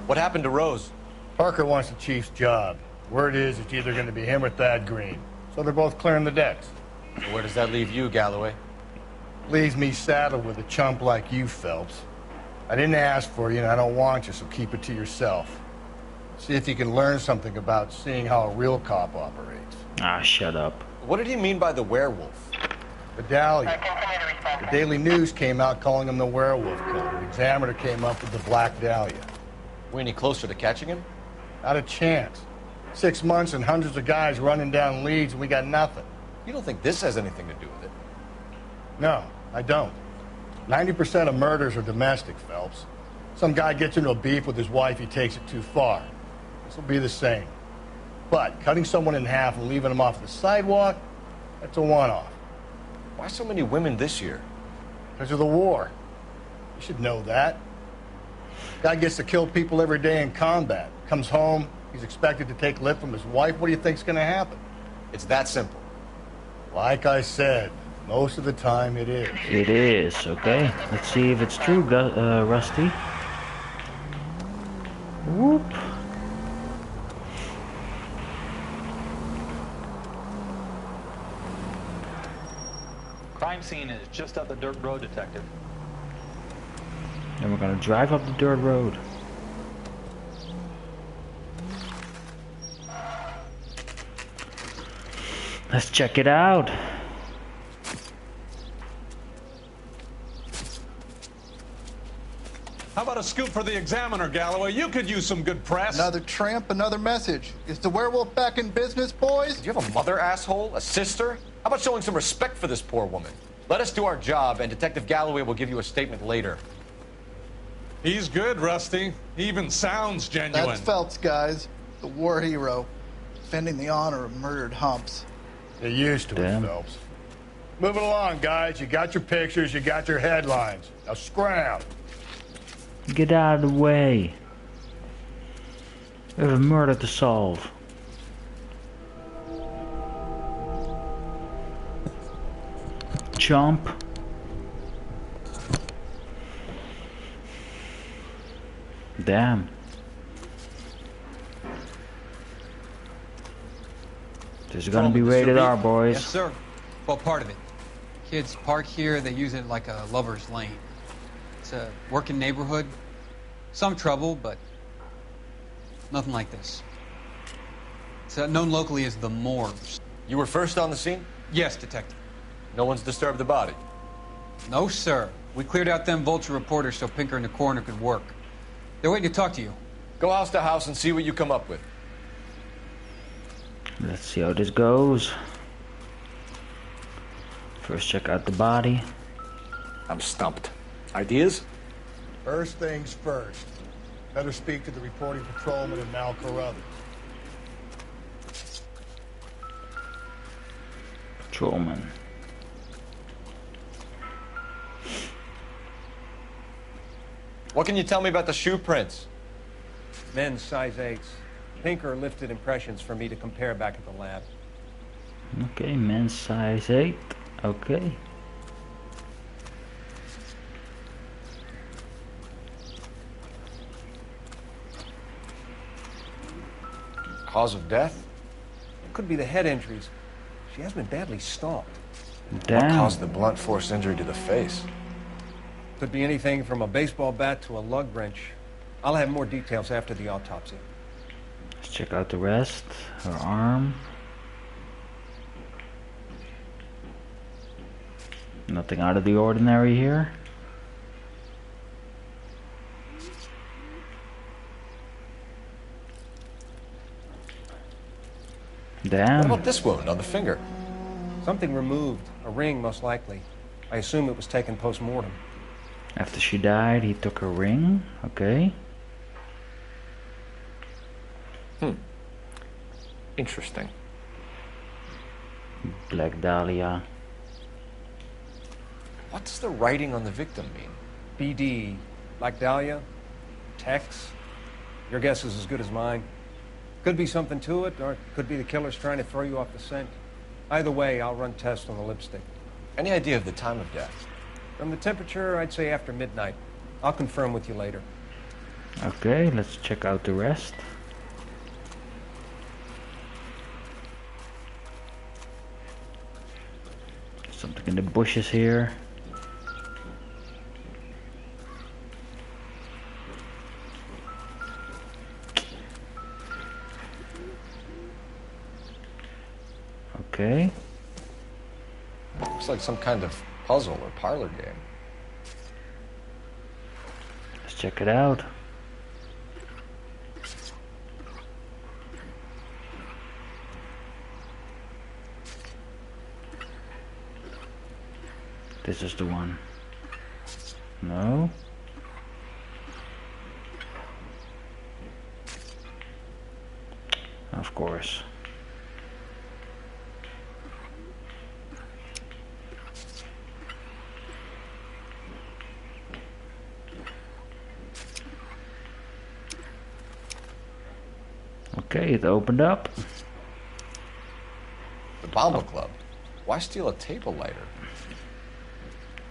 What happened to Rose? Parker wants the chief's job. Word is it's either going to be him or Thad Green. So they're both clearing the decks. So where does that leave you, Galloway? Leaves me saddled with a chump like you, Phelps. I didn't ask for you, and I don't want you, so keep it to yourself. See if you can learn something about seeing how a real cop operates. Ah, shut up. What did he mean by the werewolf? Medallion. The Daily News came out calling him the werewolf killer. The Examiner came up with the Black Dahlia. We any closer to catching him? Not a chance. 6 months and hundreds of guys running down leads, and we got nothing. You don't think this has anything to do with it? No, I don't. 90% of murders are domestic, Phelps. Some guy gets into a beef with his wife, he takes it too far. This will be the same. But cutting someone in half and leaving them off the sidewalk, that's a one-off. Why so many women this year? Because of the war. You should know that. Guy gets to kill people every day in combat. Comes home, he's expected to take lip from his wife. What do you think's gonna happen? It's that simple. Like I said, most of the time it is. It is, okay. Let's see if it's true, Rusty. Whoop. Crime scene is just up the dirt road, Detective. And we're gonna drive up the dirt road. Let's check it out. How about a scoop for the Examiner, Galloway? You could use some good press. Another tramp, another message. Is the werewolf back in business, boys? Do you have a mother, asshole? A sister? How about showing some respect for this poor woman? Let us do our job, and Detective Galloway will give you a statement later. He's good, Rusty. He even sounds genuine. That's Phelps, guys. The war hero. Defending the honor of murdered humps. You're used to it, Phelps. Moving along, guys. You got your pictures, you got your headlines. Now scram. Get out of the way. We have a murder to solve. Jump. Damn. This is gonna be rated R, boys. Yes, sir. Well, part of it. Kids park here, they use it like a lover's lane. It's a working neighborhood. Some trouble, but nothing like this. It's known locally as the Morgues. You were first on the scene? Yes, Detective. No one's disturbed the body? No, sir. We cleared out them vulture reporters so Pinker and the coroner could work. They're waiting to talk to you. Go house to house and see what you come up with. Let's see how this goes. First check out the body. I'm stumped. Ideas? First things first. Better speak to the reporting patrolman and Mal Carruthers. Patrolman. What can you tell me about the shoe prints? Men's size 8s. Pinker lifted impressions for me to compare back at the lab. Okay, men's size 8. Okay. Cause of death? Could be the head injuries. She has been badly stalked. Damn. What caused the blunt force injury to the face? Could be anything from a baseball bat to a lug wrench. I'll have more details after the autopsy. Let's check out the rest. Her arm. Nothing out of the ordinary here. Damn. What about this wound on the finger? Something removed. A ring, most likely. I assume it was taken post-mortem. After she died, he took a ring. Okay. Interesting. Black Dahlia. What does the writing on the victim mean? BD. Black Dahlia? Tex? Your guess is as good as mine. Could be something to it, or it could be the killer's trying to throw you off the scent. Either way, I'll run tests on the lipstick. Any idea of the time of death? From the temperature, I'd say after midnight. I'll confirm with you later. Okay, let's check out the rest. Something in the bushes here. Okay. Looks like some kind of puzzle or parlor game. Let's check it out. This is the one. No. Of course. Okay, it opened up. The Bomba Club. Why steal a table lighter?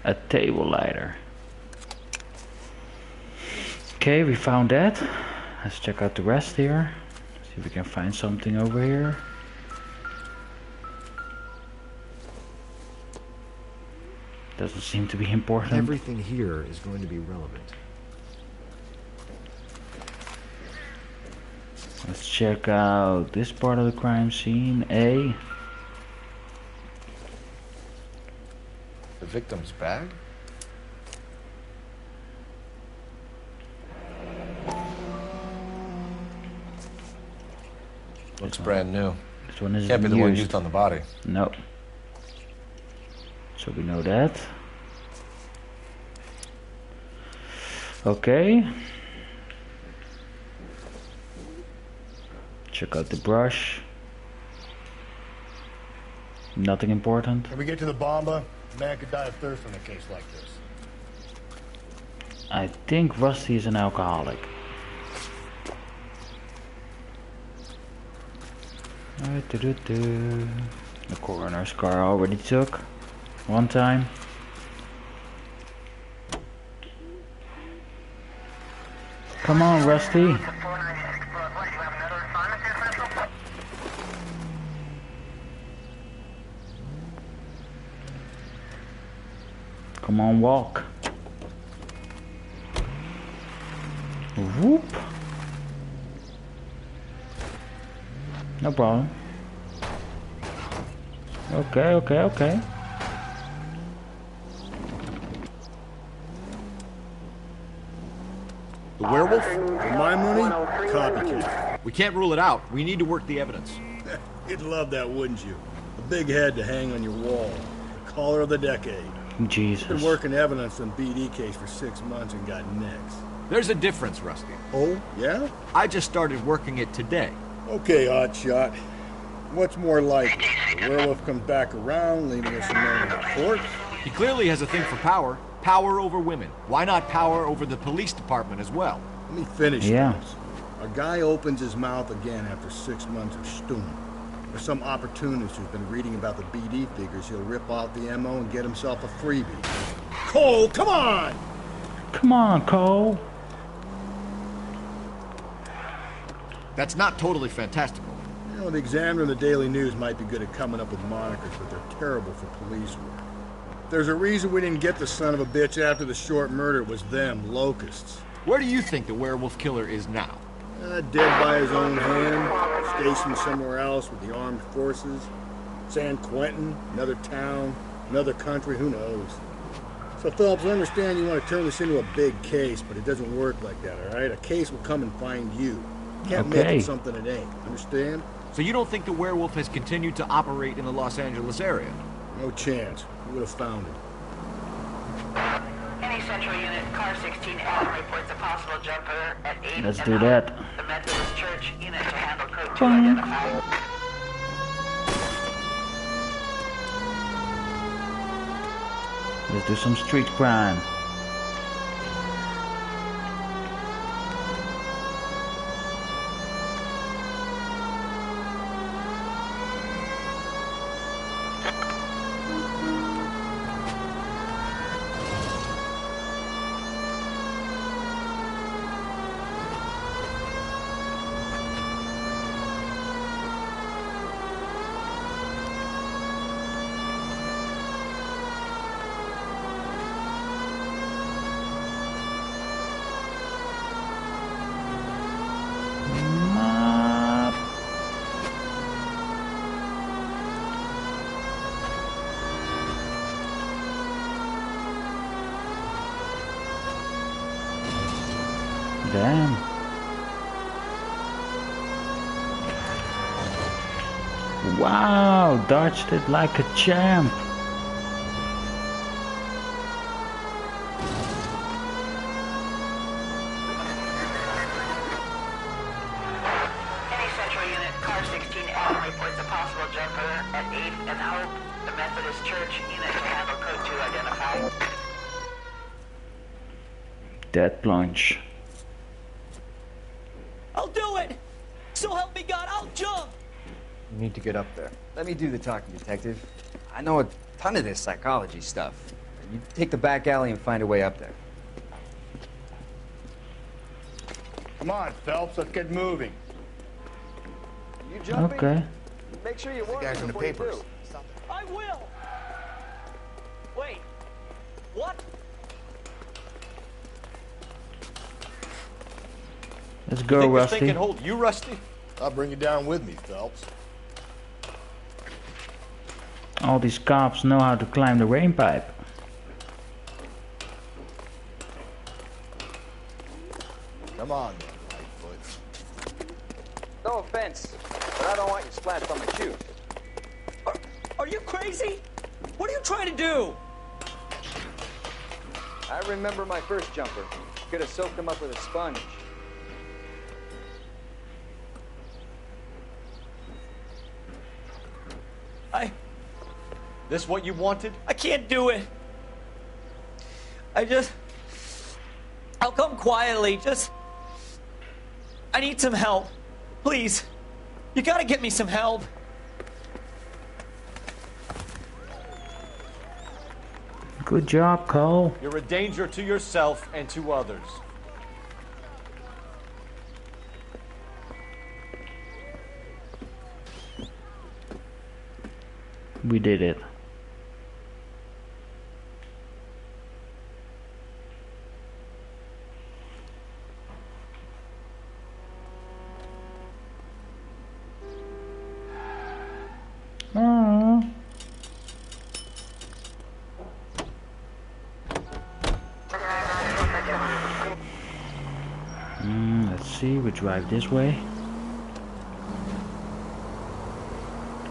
A table lighter. Okay, we found that. Let's check out the rest here. See if we can find something over here. Doesn't seem to be important. Everything here is going to be relevant. Let's check out this part of the crime scene. A. The victim's bag? Looks brand new. This one is Can't be the one used on the body. No. So we know that. Okay. Check out the brush. Nothing important. When we get to the Bomba, a man could die of thirst in a case like this. I think Rusty is an alcoholic. The coroner's car already took. One time. Come on, Rusty. Come on, walk. Whoop. No problem. Okay. The werewolf? For my money, copycat. We can't rule it out. We need to work the evidence. You'd love that, wouldn't you? A big head to hang on your wall. The caller of the decade. Jesus. Been working evidence on BD case for 6 months and got next. There's a difference, Rusty. Oh, yeah? I just started working it today. Okay, Hotshot. What's more likely? The werewolf comes back around, leaving us a man in a corpse? He clearly has a thing for power. Power over women. Why not power over the police department as well? Let me finish Yeah. this. A guy opens his mouth again after 6 months of stewing. There's some opportunist who's been reading about the BD figures. He'll rip out the MO and get himself a freebie. Cole, come on! Come on, Cole. That's not totally fantastical. You know, the Examiner and the Daily News might be good at coming up with monikers, but they're terrible for police work. There's a reason we didn't get the son of a bitch after the short murder. It was them, locusts. Where do you think the werewolf killer is now? Dead by his own hand, stationed somewhere else with the armed forces. San Quentin, another town, another country, who knows? So, Phelps, I understand you want to turn this into a big case, but it doesn't work like that, all right? A case will come and find you. Can't make it something it ain't, understand? So you don't think the werewolf has continued to operate in the Los Angeles area? No chance. We would have found it. Any central unit, car 16L reports a possible jumper at 8. Let's do that. The Methodist Church unit to handle code 2 identified. Let's do some street crime. Damn. Wow, dodged it like a champ. Any Central unit, car 16L reports a possible jumper at 8th and Hope, the Methodist Church unit to handle code 2 identified. Dead plunge. I'll do it! So help me God, I'll jump! You need to get up there. Let me do the talking, Detective. I know a ton of this psychology stuff. You take the back alley and find a way up there. Come on, Phelps, let's get moving. You jumping? Okay. Make sure you warn guys in the before you papers. do. I will! Wait, what? Let's go, Think this Rusty. thing can hold you, Rusty? I'll bring you down with me, Phelps. All these cops know how to climb the rain pipe. Come on, then, Lightfoot. No offense, but I don't want you splashed on my shoes. Are you crazy? What are you trying to do? I remember my first jumper. Could have soaked them up with a sponge. This what you wanted? I can't do it. I'll come quietly, I need some help. Please. You gotta get me some help. Good job, Cole. You're a danger to yourself and to others. We did it. Let's see, we drive this way.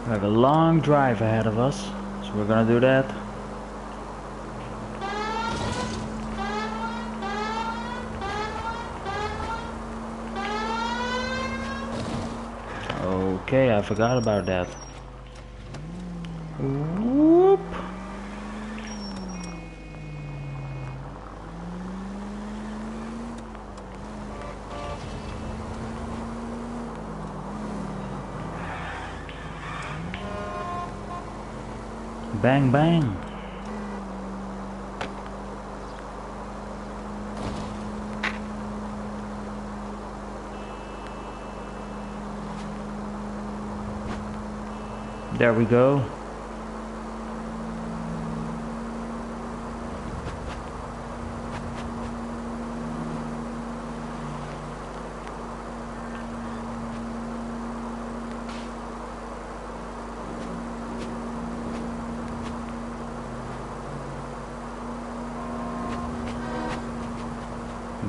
We have a long drive ahead of us, so we're gonna do that. Okay, I forgot about that. Whoop. Bang bang. There we go.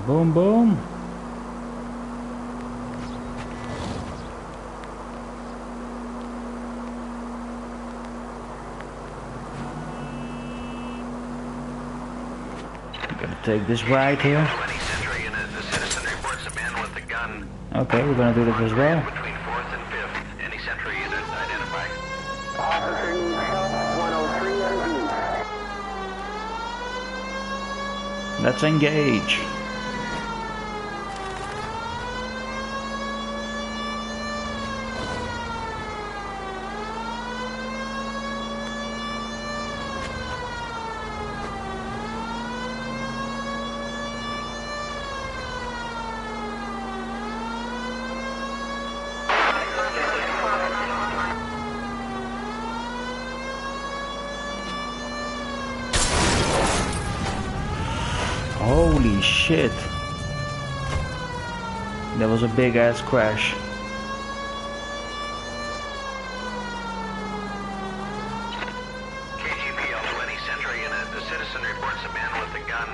Boom boom. Gonna take this right here. Okay, we're gonna do this as well. Let's engage. Holy shit. That was a big ass crash. KGPL to any Central unit. The citizen reports a man with a gun.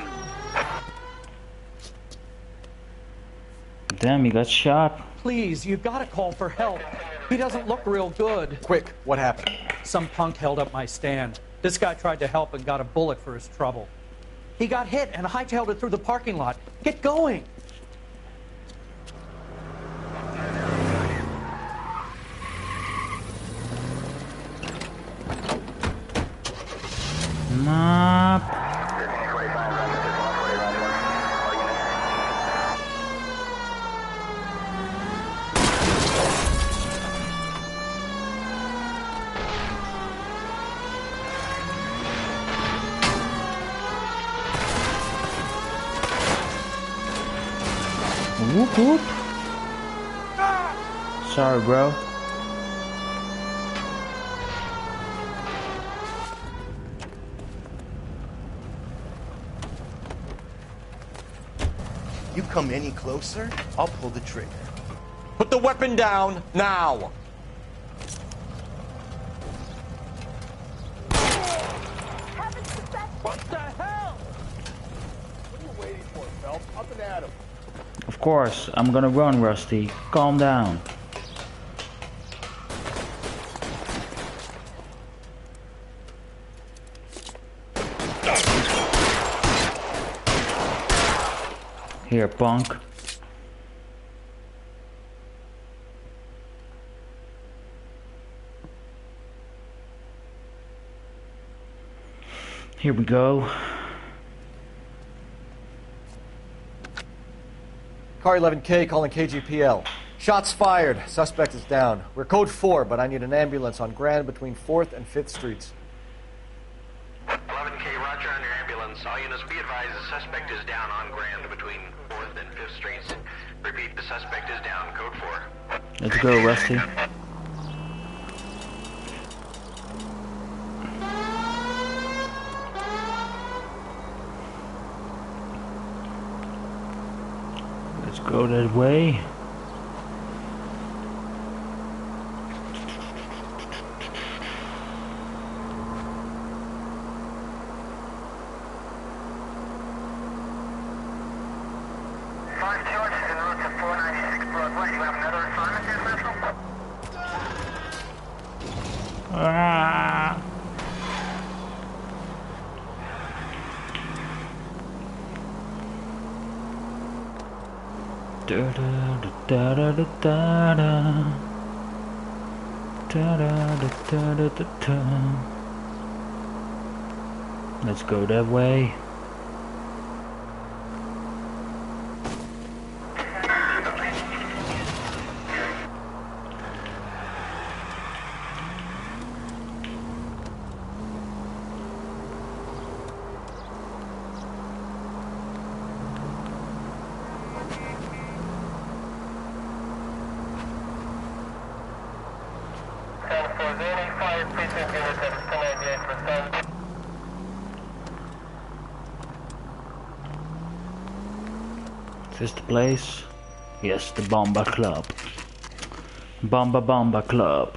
Damn, he got shot. Please, you gotta call for help. He doesn't look real good. Quick, what happened? Some punk held up my stand. This guy tried to help and got a bullet for his trouble. He got hit and hightailed it through the parking lot. Get going! Mop. Whoop whoop. Sorry, bro. You come any closer, I'll pull the trigger. Put the weapon down, now! What the hell? What are you waiting for, Phelps? Up and at him. Of course, I'm gonna run, Rusty. Calm down. Here, punk. Here we go. Car 11K calling KGPL. Shots fired. Suspect is down. We're code 4, but I need an ambulance on Grand between 4th and 5th Streets. 11K, roger on your ambulance. All units be advised the suspect is down on Grand between 4th and 5th Streets. Repeat, the suspect is down. Code 4. Let's go, Rusty. Let's go that way. Ah. Da da da da da da da da da da da da. Let's go that way. Is this the place? Yes, the Bomba Club. Bomba Club.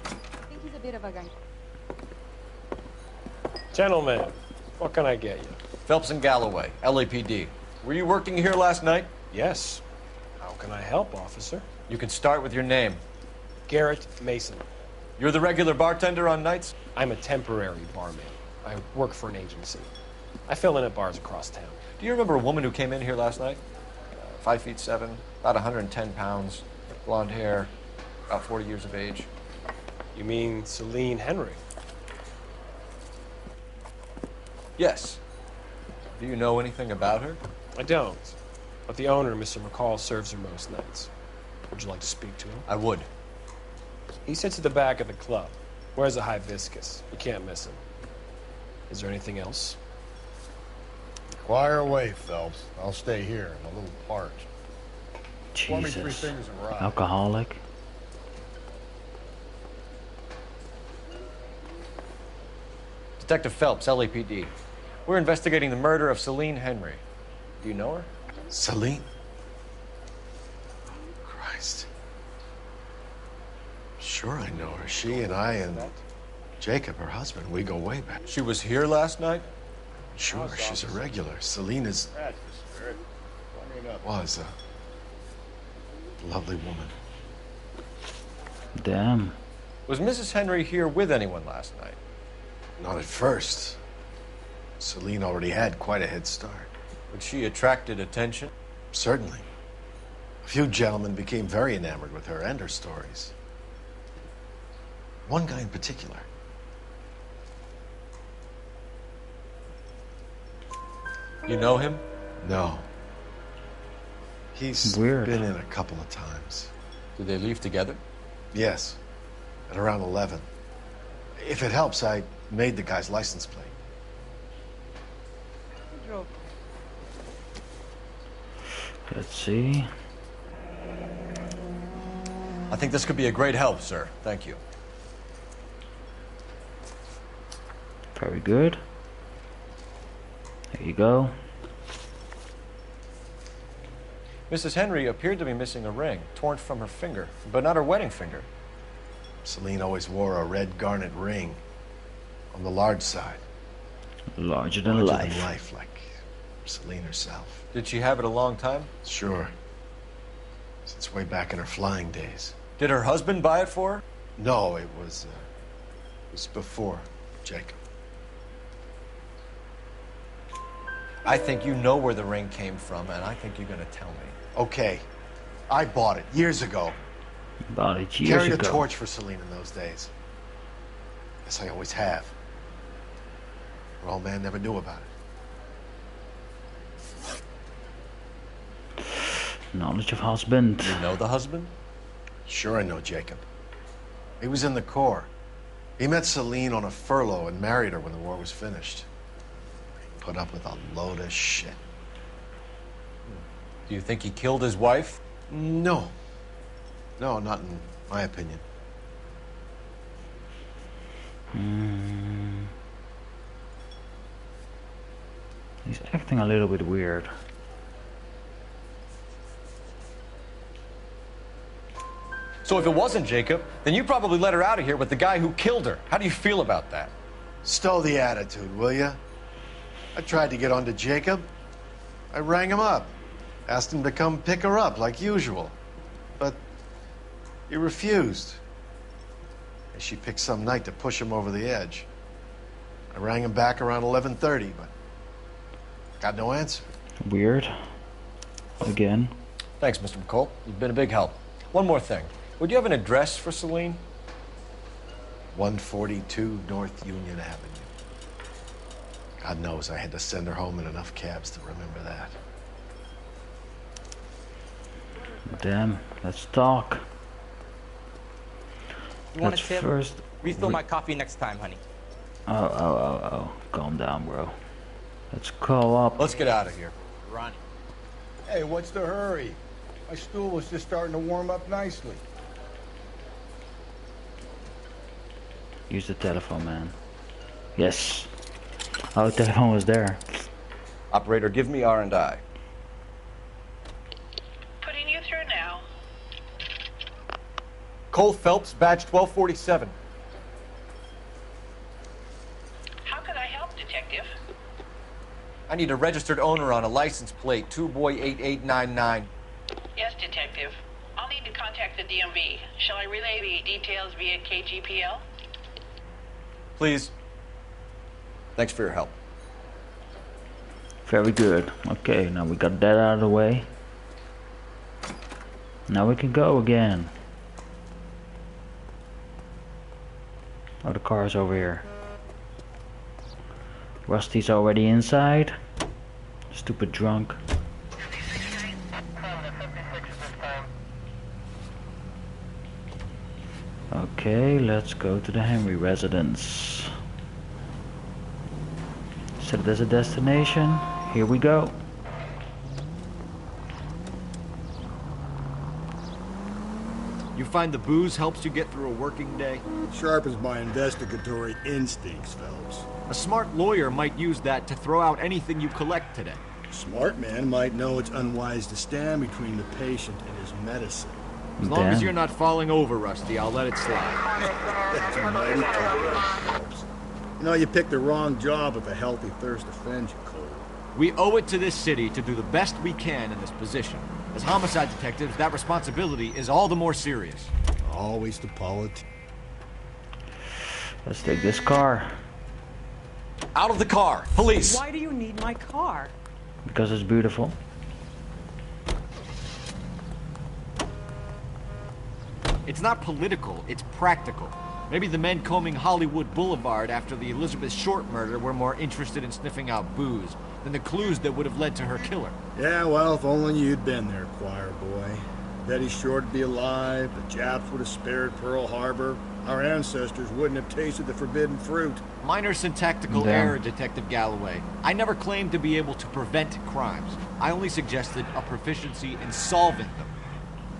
I think he's a bit of a guy. Gentlemen, what can I get you? Phelps and Galloway, LAPD. Were you working here last night? Yes. How can I help, officer? You can start with your name. Garrett Mason. You're the regular bartender on nights? I'm a temporary barman. I work for an agency. I fill in at bars across town. Do you remember a woman who came in here last night? 5'7", about 110 pounds, blonde hair, about 40 years of age. You mean Celine Henry? Yes. Do you know anything about her? I don't. But the owner, Mr. McCall, serves her most nights. Would you like to speak to him? I would. He sits at the back of the club. Wears a hibiscus. You can't miss him. Is there anything else? Fire away, Phelps. I'll stay here. I'm a little parched. Pour me 3 Jesus. fingers of rye. Alcoholic. Detective Phelps, LAPD. We're investigating the murder of Celine Henry. Do you know her? Celine? Christ. Sure I know her. She and I and... Jacob, her husband, we go way back. She was here last night? Sure, she's a regular. Selena's... That's the spirit. Was a lovely woman. Damn. Was Mrs. Henry here with anyone last night? Not at first. Selene already had quite a head start. But she attracted attention? Certainly. A few gentlemen became very enamored with her and her stories. One guy in particular. You know him? No. He's Weird. been in a couple of times. Did they leave together? Yes. At around 11. If it helps, I made the guy's license plate. Let's see. I think this could be a great help, sir. Thank you. Very good. There you go. Mrs. Henry appeared to be missing a ring, torn from her finger, but not her wedding finger. Selene always wore a red garnet ring on the large side. Larger than life. Like Selene herself. Did she have it a long time? Sure. Since way back in her flying days. Did her husband buy it for her? No, it was before Jacob. I think you know where the ring came from, and I think you're going to tell me. Okay. I bought it years ago. Bought it years Carried ago. a torch for Selene in those days. Guess I always have. Her old man never knew about it. Knowledge of husband. You know the husband? Sure I know Jacob. He was in the Corps. He met Selene on a furlough and married her when the war was finished. He put up with a load of shit. Do you think he killed his wife? No. No, not in my opinion. He's acting a little bit weird. So if it wasn't Jacob, then you probably let her out of here with the guy who killed her. How do you feel about that? Stow the attitude, will ya? I tried to get onto Jacob. I rang him up. Asked him to come pick her up like usual. But he refused. And she picked some night to push him over the edge. I rang him back around 11:30, but got no answer. Weird. Again. Thanks, Mr. McCall. You've been a big help. One more thing. Would you have an address for Selene? 142 North Union Avenue. God knows I had to send her home in enough cabs to remember that. Damn. Let's talk. You want a Let's tip? first Refill my coffee next time, honey. Oh. Calm down, bro. Let's call up. Let's get out of here. Ronnie. Hey, what's the hurry? My stool was just starting to warm up nicely. Use the telephone, man. Yes. Oh, the telephone was there. Operator, give me R&I. Putting you through now. Cole Phelps, badge 1247. How can I help, Detective? I need a registered owner on a license plate, 2boy8899. Yes, Detective. I'll need to contact the DMV. Shall I relay the details via KGPL? Please. Thanks for your help. Very good. Okay, now we got that out of the way. Now we can go again. Oh, the car's over here. Rusty's already inside. Stupid drunk. Okay, let's go to the Henry residence. Set it as a destination. Here we go. You find the booze helps you get through a working day? It sharpens my investigatory instincts, Phelps. A smart lawyer might use that to throw out anything you collect today. A smart man might know it's unwise to stand between the patient and his medicine. As long as you're not falling over, Rusty, I'll let it slide. That's mighty kind. You know, you picked the wrong job with a healthy thirst to fend, you Cole. We owe it to this city to do the best we can in this position. As homicide detectives, that responsibility is all the more serious. Always the politics. Let's take this car. Out of the car! Police! Why do you need my car? Because it's beautiful. It's not political, it's practical. Maybe the men combing Hollywood Boulevard after the Elizabeth Short murder were more interested in sniffing out booze than the clues that would have led to her killer. Yeah, well, if only you'd been there, choir boy. Betty Short would be alive, the Japs would have spared Pearl Harbor, our ancestors wouldn't have tasted the forbidden fruit. Minor syntactical error, Detective Galloway. I never claimed to be able to prevent crimes. I only suggested a proficiency in solving them.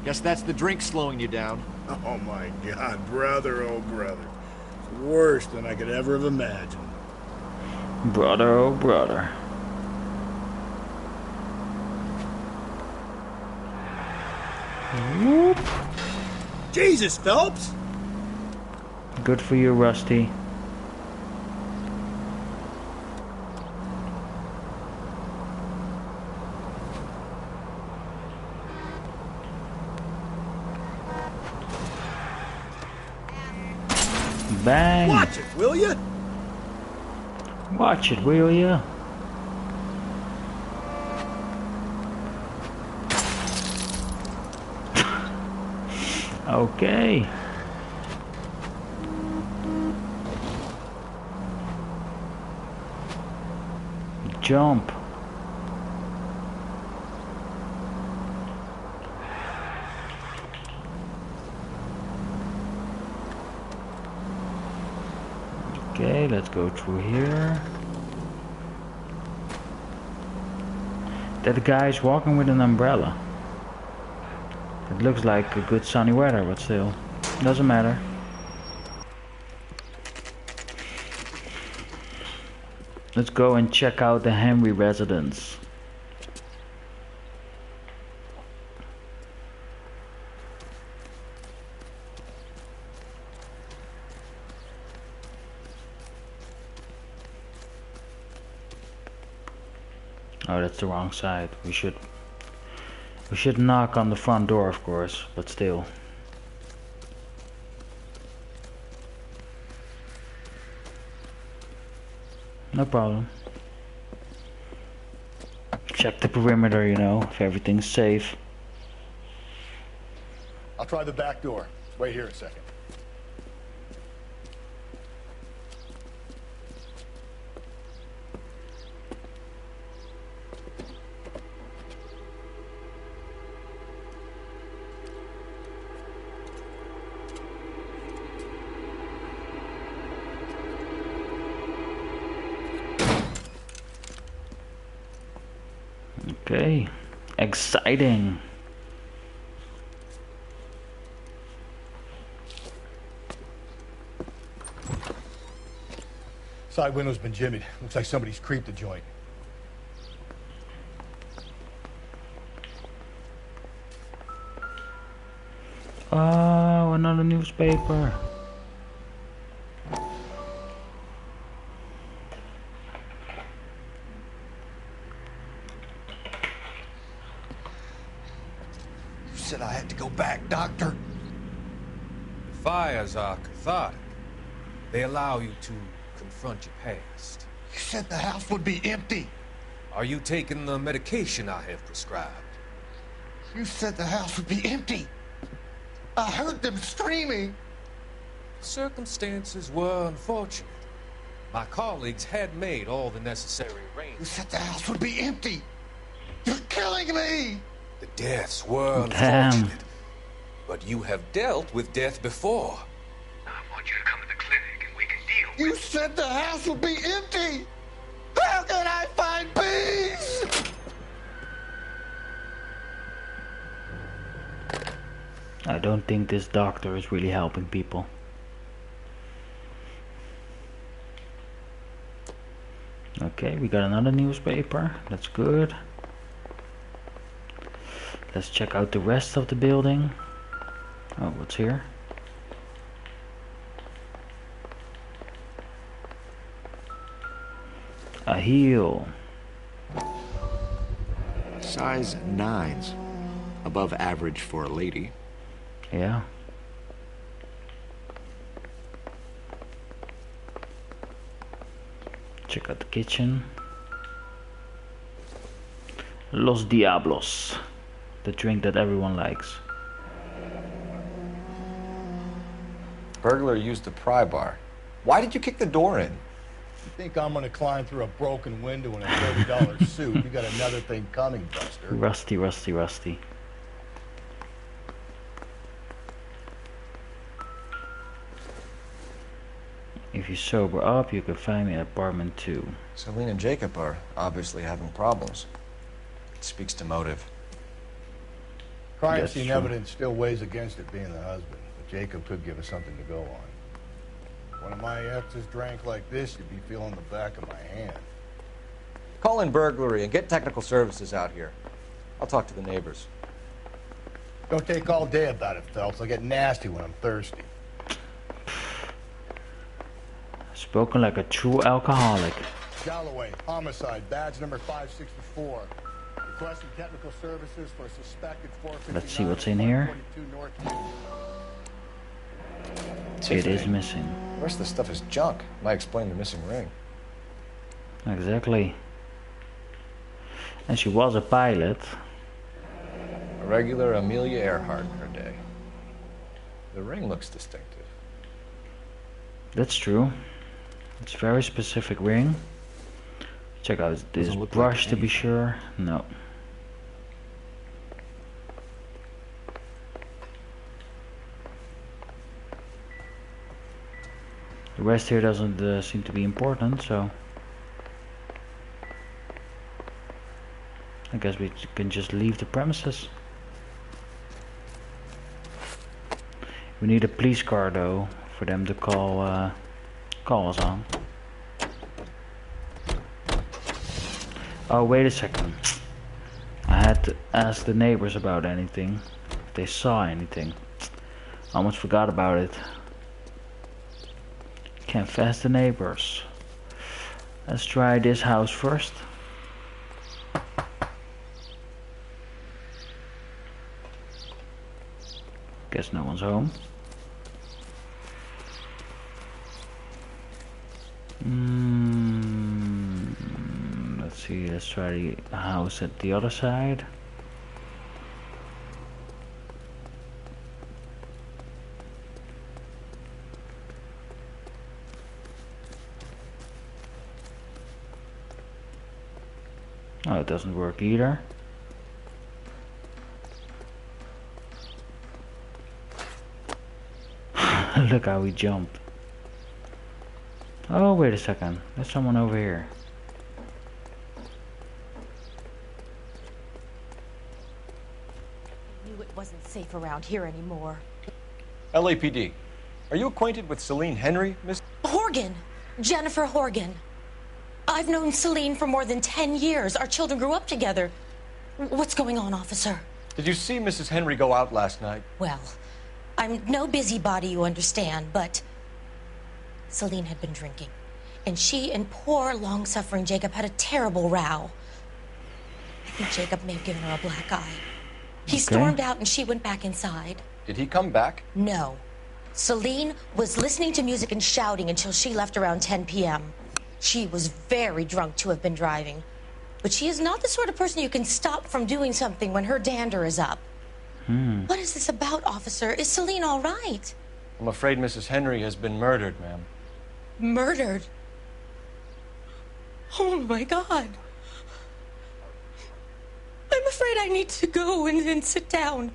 Guess that's the drink slowing you down. Oh my God, brother, oh brother. It's worse than I could ever have imagined. Brother, oh brother. Whoop. Jesus, Phelps! Good for you, Rusty. Bang! Watch it, will you? Watch it, will you? Okay. Jump. Okay, let's go through here. That guy's walking with an umbrella. It looks like a good sunny weather, but still, doesn't matter. Let's go and check out the Henry residence. Oh, that's the wrong side. We should knock on the front door, of course, but still. No problem. Check the perimeter, you know, if everything's safe. I'll try the back door. Wait here a second. Okay, exciting. Side window's been jimmied. Looks like somebody's creeped the joint. Oh, another newspaper. Said I had to go back, Doctor. Fires are cathartic. They allow you to confront your past. You said the house would be empty. Are you taking the medication I have prescribed? You said the house would be empty. I heard them screaming. Circumstances were unfortunate. My colleagues had made all the necessary arrangements. You said the house would be empty. You're killing me. The deaths were unfortunate, but you have dealt with death before. I want you to come to the clinic and we can deal with it. You said the house would be empty! How can I find peace? I don't think this doctor is really helping people. Okay, we got another newspaper. That's good. Let's check out the rest of the building. Oh, what's here? A heel. Size 9s. Above average for a lady. Yeah. Check out the kitchen. Los Diablos. The drink that everyone likes. Burglar used the pry bar. Why did you kick the door in? You think I'm gonna climb through a broken window in a $30 suit? You got another thing coming, Buster. Rusty, rusty, rusty. If you sober up, you can find me at apartment 2. Celine and Jacob are obviously having problems. It speaks to motive. Crime scene evidence still weighs against it being the husband, but Jacob could give us something to go on. One of my exes drank like this, you'd be feeling the back of my hand. Call in burglary and get technical services out here. I'll talk to the neighbors. Don't take all day about it, Phelps. I get nasty when I'm thirsty. Spoken like a true alcoholic. Galloway, homicide, badge number 564. Requesting technical services for a suspected 459. Let's see what's in here. It is missing. The rest of the stuff is junk. Might explain the missing ring. Exactly. And she was a pilot. A regular Amelia Earhart in her day. The ring looks distinctive. That's true. It's a very specific ring. Check out this brush to be sure. No. The rest here doesn't seem to be important, so I guess we can just leave the premises. We need a police car though for them to call us on. Oh, wait a second. I had to ask the neighbors about anything, if they saw anything. Almost forgot about it. Can't fast the neighbors. Let's try this house first. Guess no one's home. Let's see, let's try the house at the other side. Oh, it doesn't work either. Look how he jumped. Oh, wait a second. There's someone over here. I knew it wasn't safe around here anymore. LAPD. Are you acquainted with Celine Henry, Miss? Horgan! Jennifer Horgan. I've known Celine for more than 10 years. Our children grew up together. What's going on, officer? Did you see Mrs. Henry go out last night? Well, I'm no busybody, you understand, but Celine had been drinking. And she and poor, long-suffering Jacob had a terrible row. I think Jacob may have given her a black eye. He stormed out and she went back inside. Did he come back? No. Celine was listening to music and shouting until she left around 10 p.m. She was very drunk to have been driving. But she is not the sort of person you can stop from doing something when her dander is up. What is this about, officer? Is Celine all right? I'm afraid Mrs. Henry has been murdered, ma'am. Murdered? Oh, my God. I'm afraid I need to go and sit down.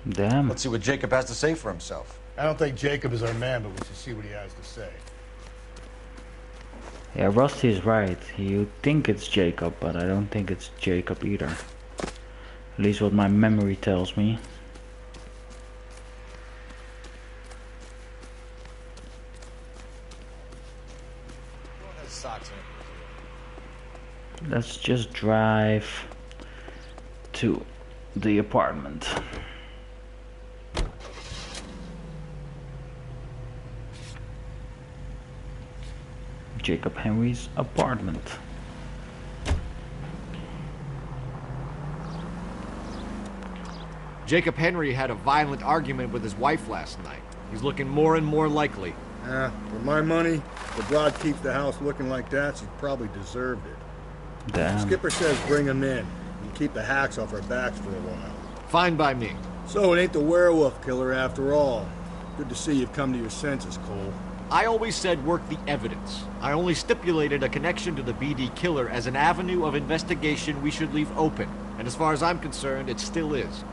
Damn. Let's see what Jacob has to say for himself. I don't think Jacob is our man, but we should see what he has to say. Yeah, Rusty is right. You think it's Jacob, but I don't think it's Jacob either. At least what my memory tells me. Let's just drive to the apartment. Jacob Henry's apartment. Jacob Henry had a violent argument with his wife last night. He's looking more and more likely. For my money, the broad keeps the house looking like that, she probably deserved it. Damn. Skipper says bring him in and keep the hacks off our backs for a while. Fine by me. So it ain't the werewolf killer after all. Good to see you've come to your senses, Cole. I always said work the evidence. I only stipulated a connection to the BD killer as an avenue of investigation we should leave open. And as far as I'm concerned, it still is.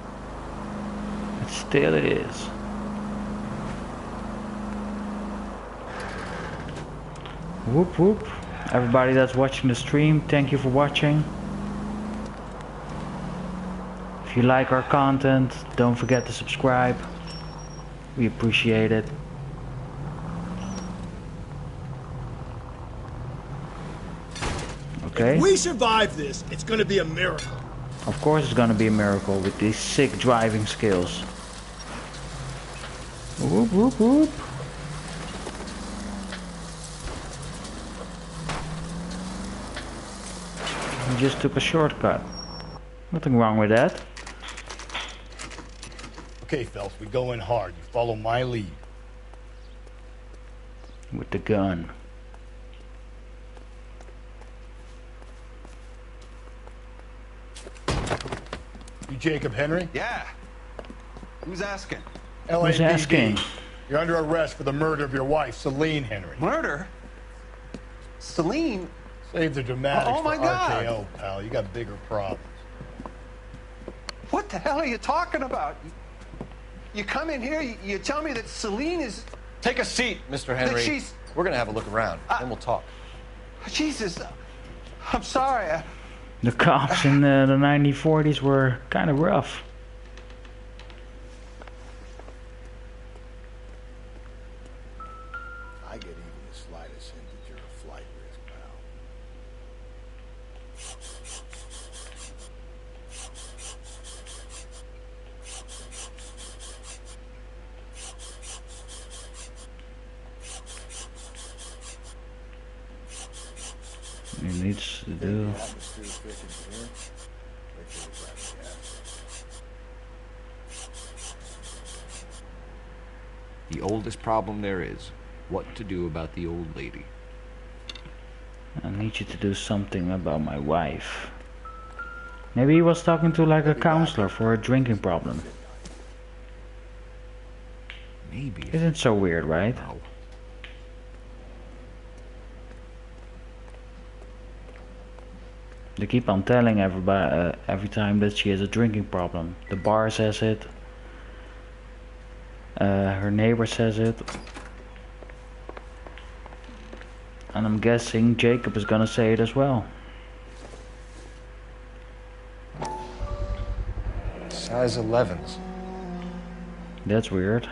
It still is. Whoop whoop. Everybody that's watching the stream, thank you for watching. If you like our content, don't forget to subscribe. We appreciate it. Okay. If we survive this, it's gonna be a miracle. Of course it's gonna be a miracle with these sick driving skills. Whoop whoop whoop. We just took a shortcut. Nothing wrong with that. Okay, Phelps, we go in hard. You follow my lead. With the gun. You Jacob Henry? Yeah. Who's asking? Who's asking? You're under arrest for the murder of your wife, Celine Henry. Murder? Celine? Save the dramatics Oh my for God. RKO, pal. You got bigger problems. What the hell are you talking about? You come in here, you tell me that Celine is... Take a seat, Mr. Henry. That she's... We're gonna have a look around, then we'll talk. Jesus, I'm sorry. The cops in the 1940s were kind of rough. I get even the slightest hint that you're a flight risk, pal. He needs to do. The oldest problem there is, what to do about the old lady. I need you to do something about my wife. Maybe he was talking to like a counselor for a drinking problem. Maybe. Isn't so weird, right? No. They keep on telling everybody every time that she has a drinking problem. The bar says it. Her neighbor says it. And I'm guessing Jacob is gonna say it as well. Size 11s. That's weird.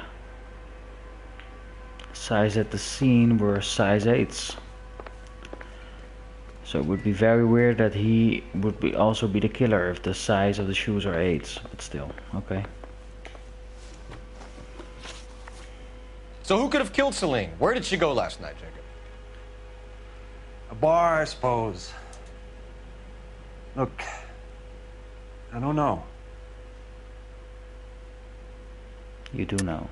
Size at the scene were size 8s. So it would be very weird that he would be also be the killer if the size of the shoes are 8s. But still, okay. So who could have killed Celine? Where did she go last night, Jacob? A bar, I suppose. Look, I don't know. You do know.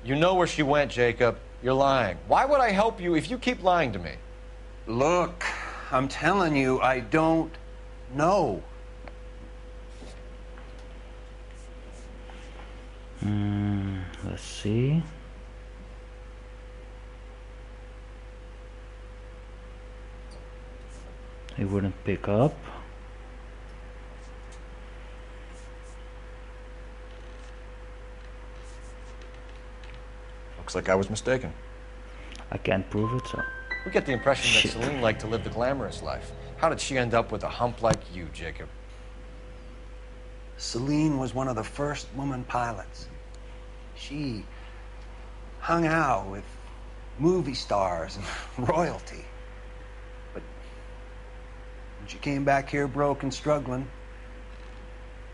You know where she went, Jacob. You're lying. Why would I help you if you keep lying to me? Look, I'm telling you, I don't know. Let's see. He wouldn't pick up. Looks like I was mistaken. I can't prove it, so. We get the impression Shit. that Celine liked to live the glamorous life. How did she end up with a hump like you, Jacob? Celine was one of the first woman pilots. She hung out with movie stars and royalty. But when she came back here broke and struggling,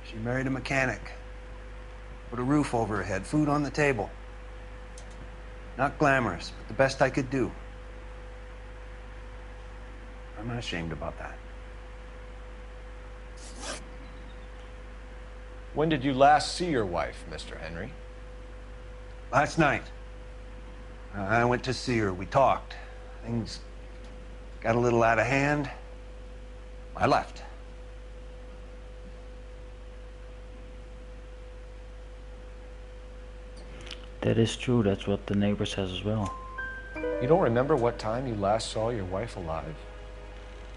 She married a mechanic. Put a roof over her head, food on the table. Not glamorous, but the best I could do. I'm not ashamed about that. When did you last see your wife, Mr. Henry? Last night. I went to see her. We talked. Things got a little out of hand. I left. That is true. That's what the neighbor says as well. You don't remember what time you last saw your wife alive?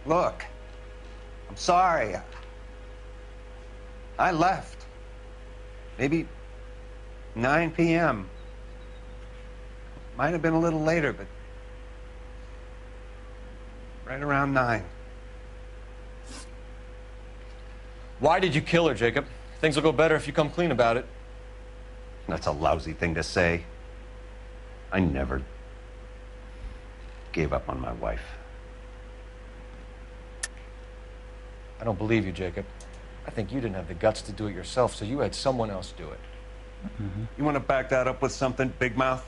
Look, I'm sorry. I left. Maybe 9 p.m. Might have been a little later, but right around 9. Why did you kill her, Jacob? Things will go better if you come clean about it. That's a lousy thing to say. I never gave up on my wife. I don't believe you, Jacob. I think you didn't have the guts to do it yourself, so you had someone else do it. Mm-hmm. You want to back that up with something, Big Mouth?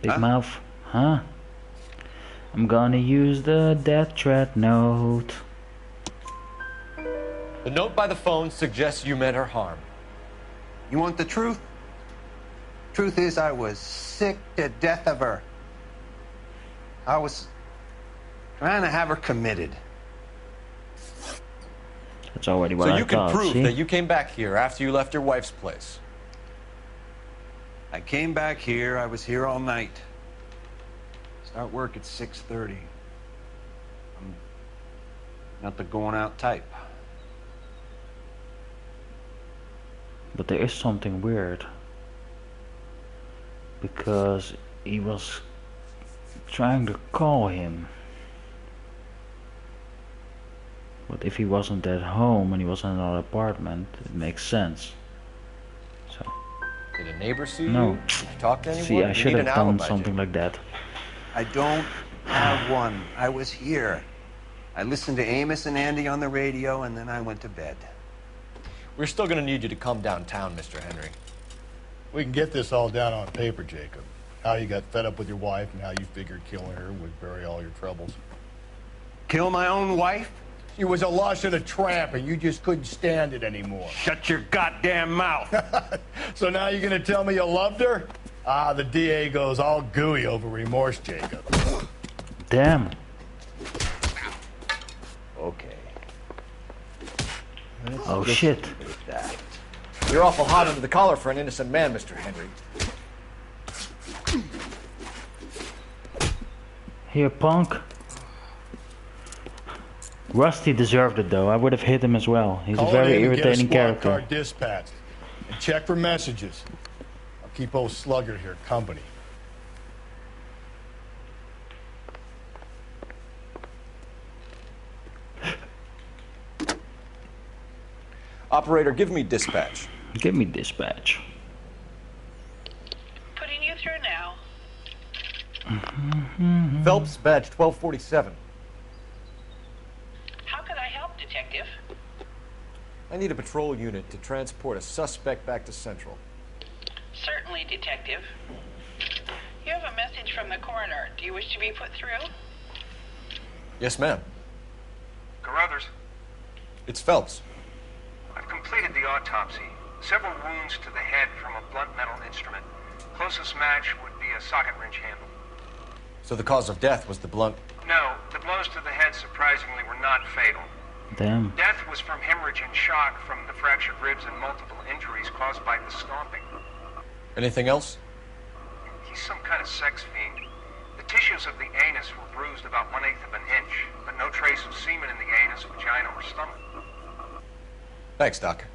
Big Mouth? Huh? I'm gonna use the death threat note. The note by the phone suggests you meant her harm. You want the truth? Truth is, I was sick to death of her. I was trying to have her committed. That's already what I thought. So you can prove that you came back here after you left your wife's place. I came back here. I was here all night. Start work at 6:30. I'm not the going out type. But there is something weird. Because he was trying to call him. But if he wasn't at home and he was in another apartment, it makes sense. So. Did a neighbor see No. you? Did you talk to anyone? See, I You should need have an done alibi, something Jacob. like that. I don't have one. I was here. I listened to Amos and Andy on the radio, and then I went to bed. We're still going to need you to come downtown, Mr. Henry. We can get this all down on paper, Jacob. How you got fed up with your wife and how you figured killing her would bury all your troubles. Kill my own wife? She was a lush and a tramp, and you just couldn't stand it anymore. Shut your goddamn mouth. So now you're going to tell me you loved her? Ah, the DA goes all gooey over remorse, Jacob. Damn. Okay. Oh, shit. You're awful hot under the collar for an innocent man, Mr. Henry. Here, punk. Rusty deserved it, though. I would have hit him as well. He's a very irritating character. Car dispatched. And check for messages. I'll keep old Slugger here company. Operator, give me dispatch. Give me dispatch. Putting you through now. Phelps, badge 1247. How can I help, Detective? I need a patrol unit to transport a suspect back to Central. Certainly, Detective. You have a message from the coroner. Do you wish to be put through? Yes, ma'am. Carruthers, It's Phelps. I've completed the autopsy. Several wounds to the head from a blunt metal instrument. Closest match would be a socket wrench handle. So the cause of death was the blunt. No, the blows to the head surprisingly were not fatal. Damn. Death was from hemorrhage and shock from the fractured ribs and multiple injuries caused by the stomping. Anything else? He's some kind of sex fiend. The tissues of the anus were bruised about 1/8 of an inch, but no trace of semen in the anus, vagina, or stomach. Thanks, Doc.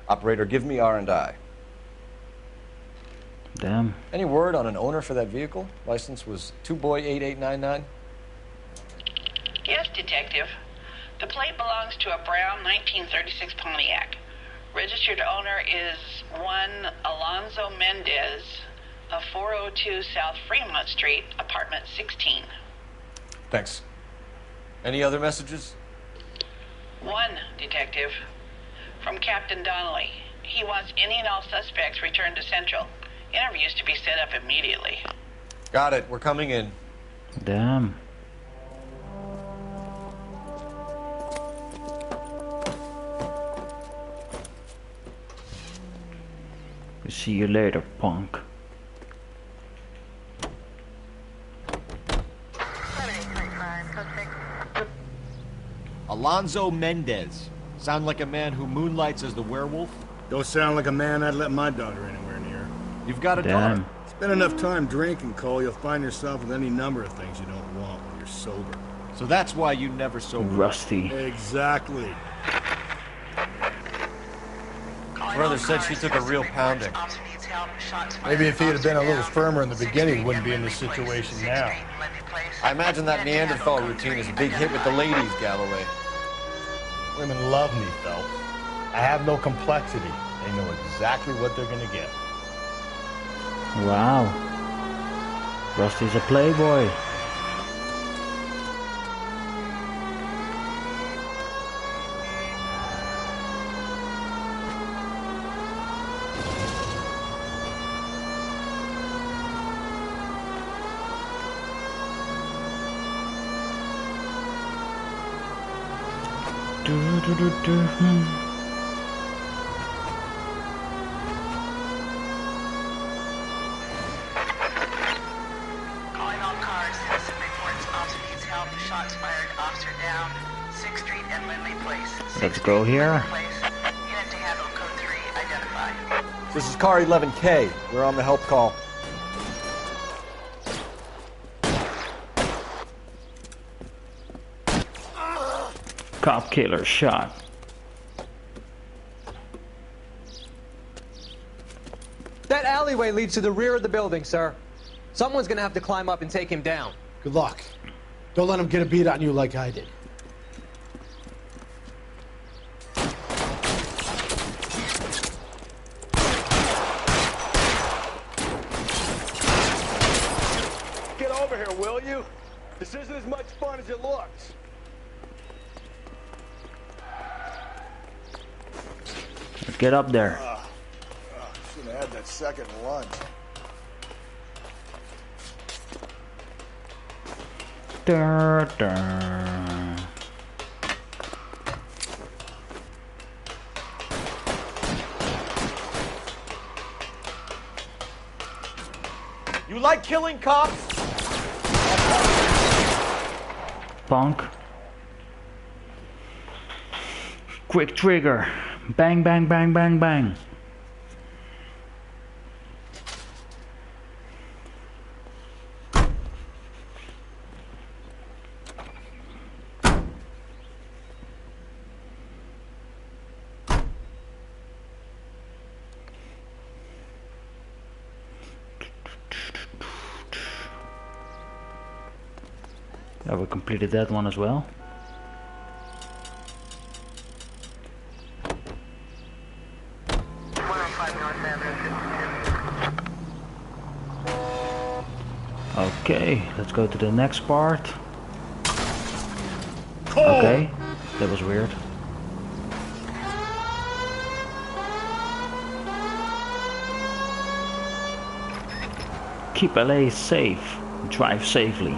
Operator, give me R&I. Damn. Any word on an owner for that vehicle? License was 2boy8899. Yes, Detective. The plate belongs to a brown 1936 Pontiac. Registered owner is one Alonzo Mendez of 402 South Fremont Street, apartment 16. Thanks. Any other messages? One, Detective. From Captain Donnelly. He wants any and all suspects returned to Central. Interviews to be set up immediately. Got it. We're coming in. Damn. See you later, punk. Alonzo Mendez. Sound like a man who moonlights as the werewolf? Don't sound like a man I'd let my daughter anywhere near. You've got a daughter. Spend enough time drinking, Cole, you'll find yourself with any number of things you don't want when you're sober. So that's why you never sober. Rusty. Exactly. Brother said she took a real pounding. Maybe if he had been a little firmer in the beginning, he wouldn't be in this situation now. I imagine that Neanderthal routine is a big hit with the ladies, Galloway. Women love me, Phelps. I have no complexity. They know exactly what they're gonna get. Wow. Rusty's a playboy. Let's go here. This is car 11K. We're on the help call. Cop killer shot. That alleyway leads to the rear of the building, sir. Someone's gonna have to climb up and take him down. Good luck. Don't let him get a beat on you like I did. Get over here, will you? This isn't as much fun as it looks. Get up there. Shouldn't have had that second lunch. Dur, dur. You like killing cops? Punk. Quick trigger. Bang, bang, bang, bang, bang. Yeah, we completed that one as well. Okay, let's go to the next part. Okay, that was weird. Keep LA safe. Drive safely.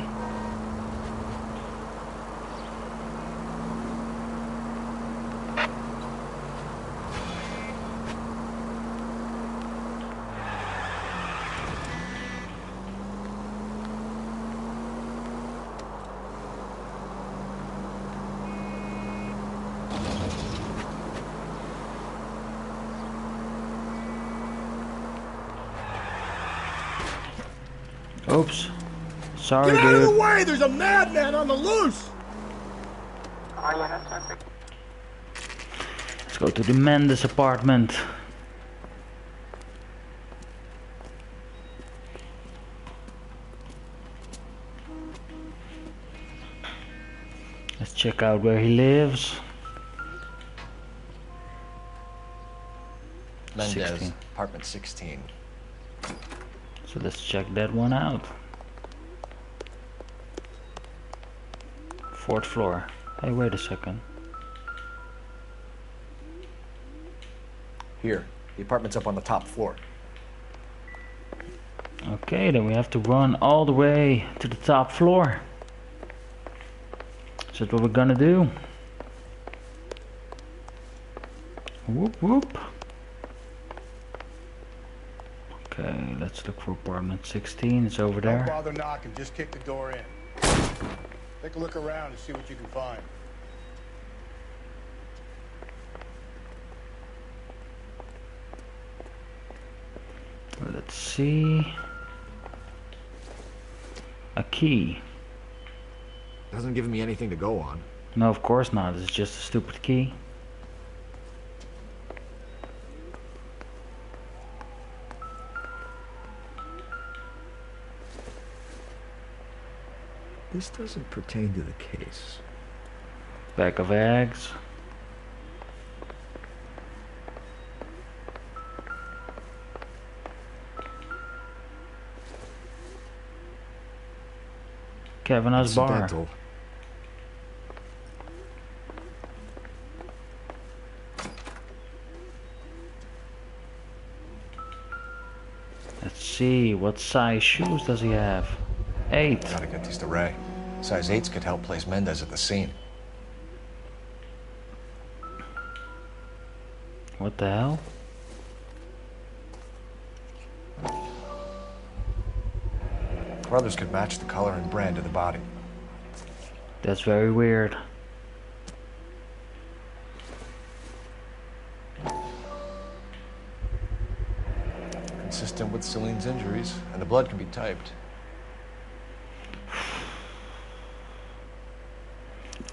Oops. Sorry, Get out of the dude. way! There's a madman on the loose! Let's go to the Mendes apartment. Let's check out where he lives. Mendez, 16. apartment 16. So let's check that one out. 4th floor. Hey, wait a second. Here, the apartment's up on the top floor. Okay, then we have to run all the way to the top floor. Is that what we're gonna do? Whoop whoop. Okay, let's look for apartment 16. It's over Don't there. bother knocking, just kick the door in. Take a look around and see what you can find. Let's see. A key. Doesn't give me anything to go on. No, of course not. It's just a stupid key. This doesn't pertain to the case. Bag of eggs. Kavanaugh's bar. Incidental. Let's see, what size shoes does he have? 8. Gotta get these to Ray. Size 8s could help place Mendez at the scene. What the hell? Brothers could match the color and brand of the body. That's very weird. Consistent with Celine's injuries, and the blood can be typed.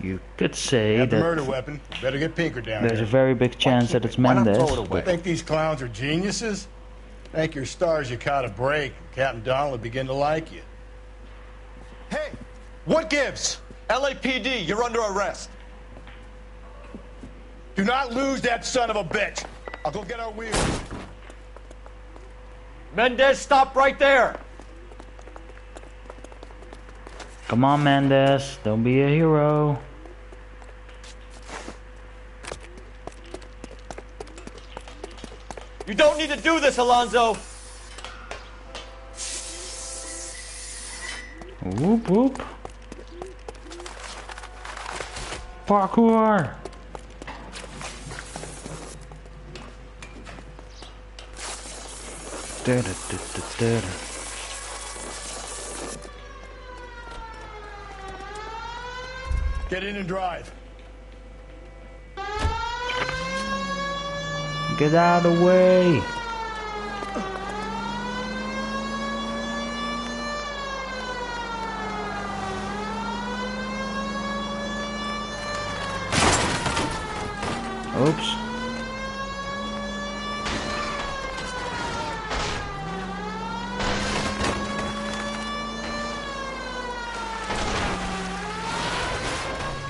You could say Have that the murder weapon. Better get Pinker down there's here. a very big chance that it's Mendez. You think these clowns are geniuses? Thank your stars you caught a break. Captain Donald will begin to like you. Hey, what gives? LAPD, you're under arrest. Do not lose that son of a bitch. I'll go get our wheels. Mendez, stop right there. Come on, Mendez. Don't be a hero. You don't need to do this, Alonzo. Whoop whoop. Parkour. Get in and drive. Get out of the way. Oops.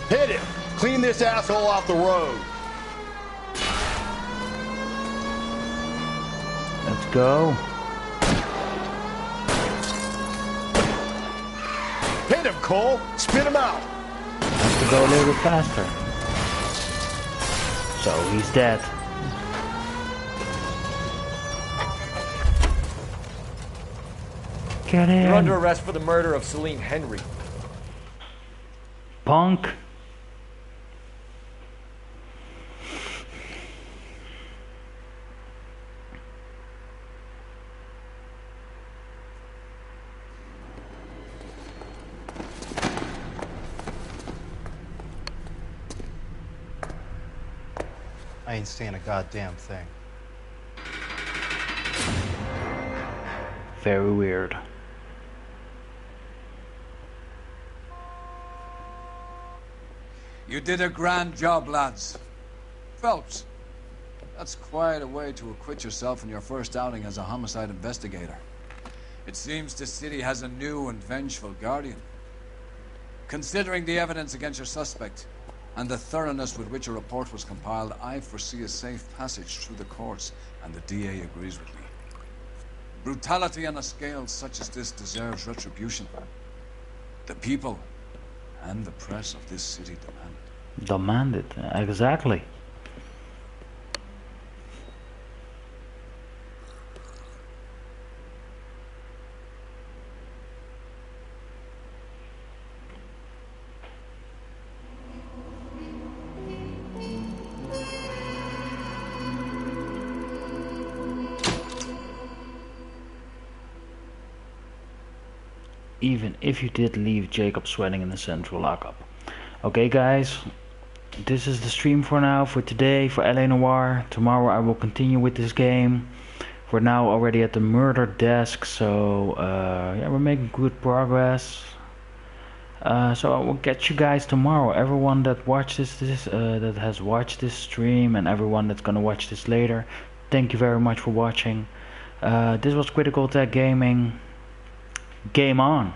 Hit it. Clean this asshole off the road. Let's go. Hit him, Cole. Spit him out. Have to go a little bit faster. So he's dead. Get in. You're under arrest for the murder of Celine Henry. Punk. I ain't saying a goddamn thing. Very weird. You did a grand job, lads. Phelps, that's quite a way to acquit yourself in your first outing as a homicide investigator. It seems the city has a new and vengeful guardian. Considering the evidence against your suspect, and the thoroughness with which a report was compiled, I foresee a safe passage through the courts, and the DA agrees with me. Brutality on a scale such as this deserves retribution. The people and the press of this city demand it. Demand it, exactly. even if you did leave Jacob sweating in the central lockup. Okay guys, this is the stream for now, for today, for LA Noire. Tomorrow I will continue with this game. We're now already at the murder desk, so yeah, we're making good progress. So I will catch you guys tomorrow. Everyone that watches this, that has watched this stream, and everyone that's gonna watch this later, thank you very much for watching. This was Critical Tech Gaming. Game on.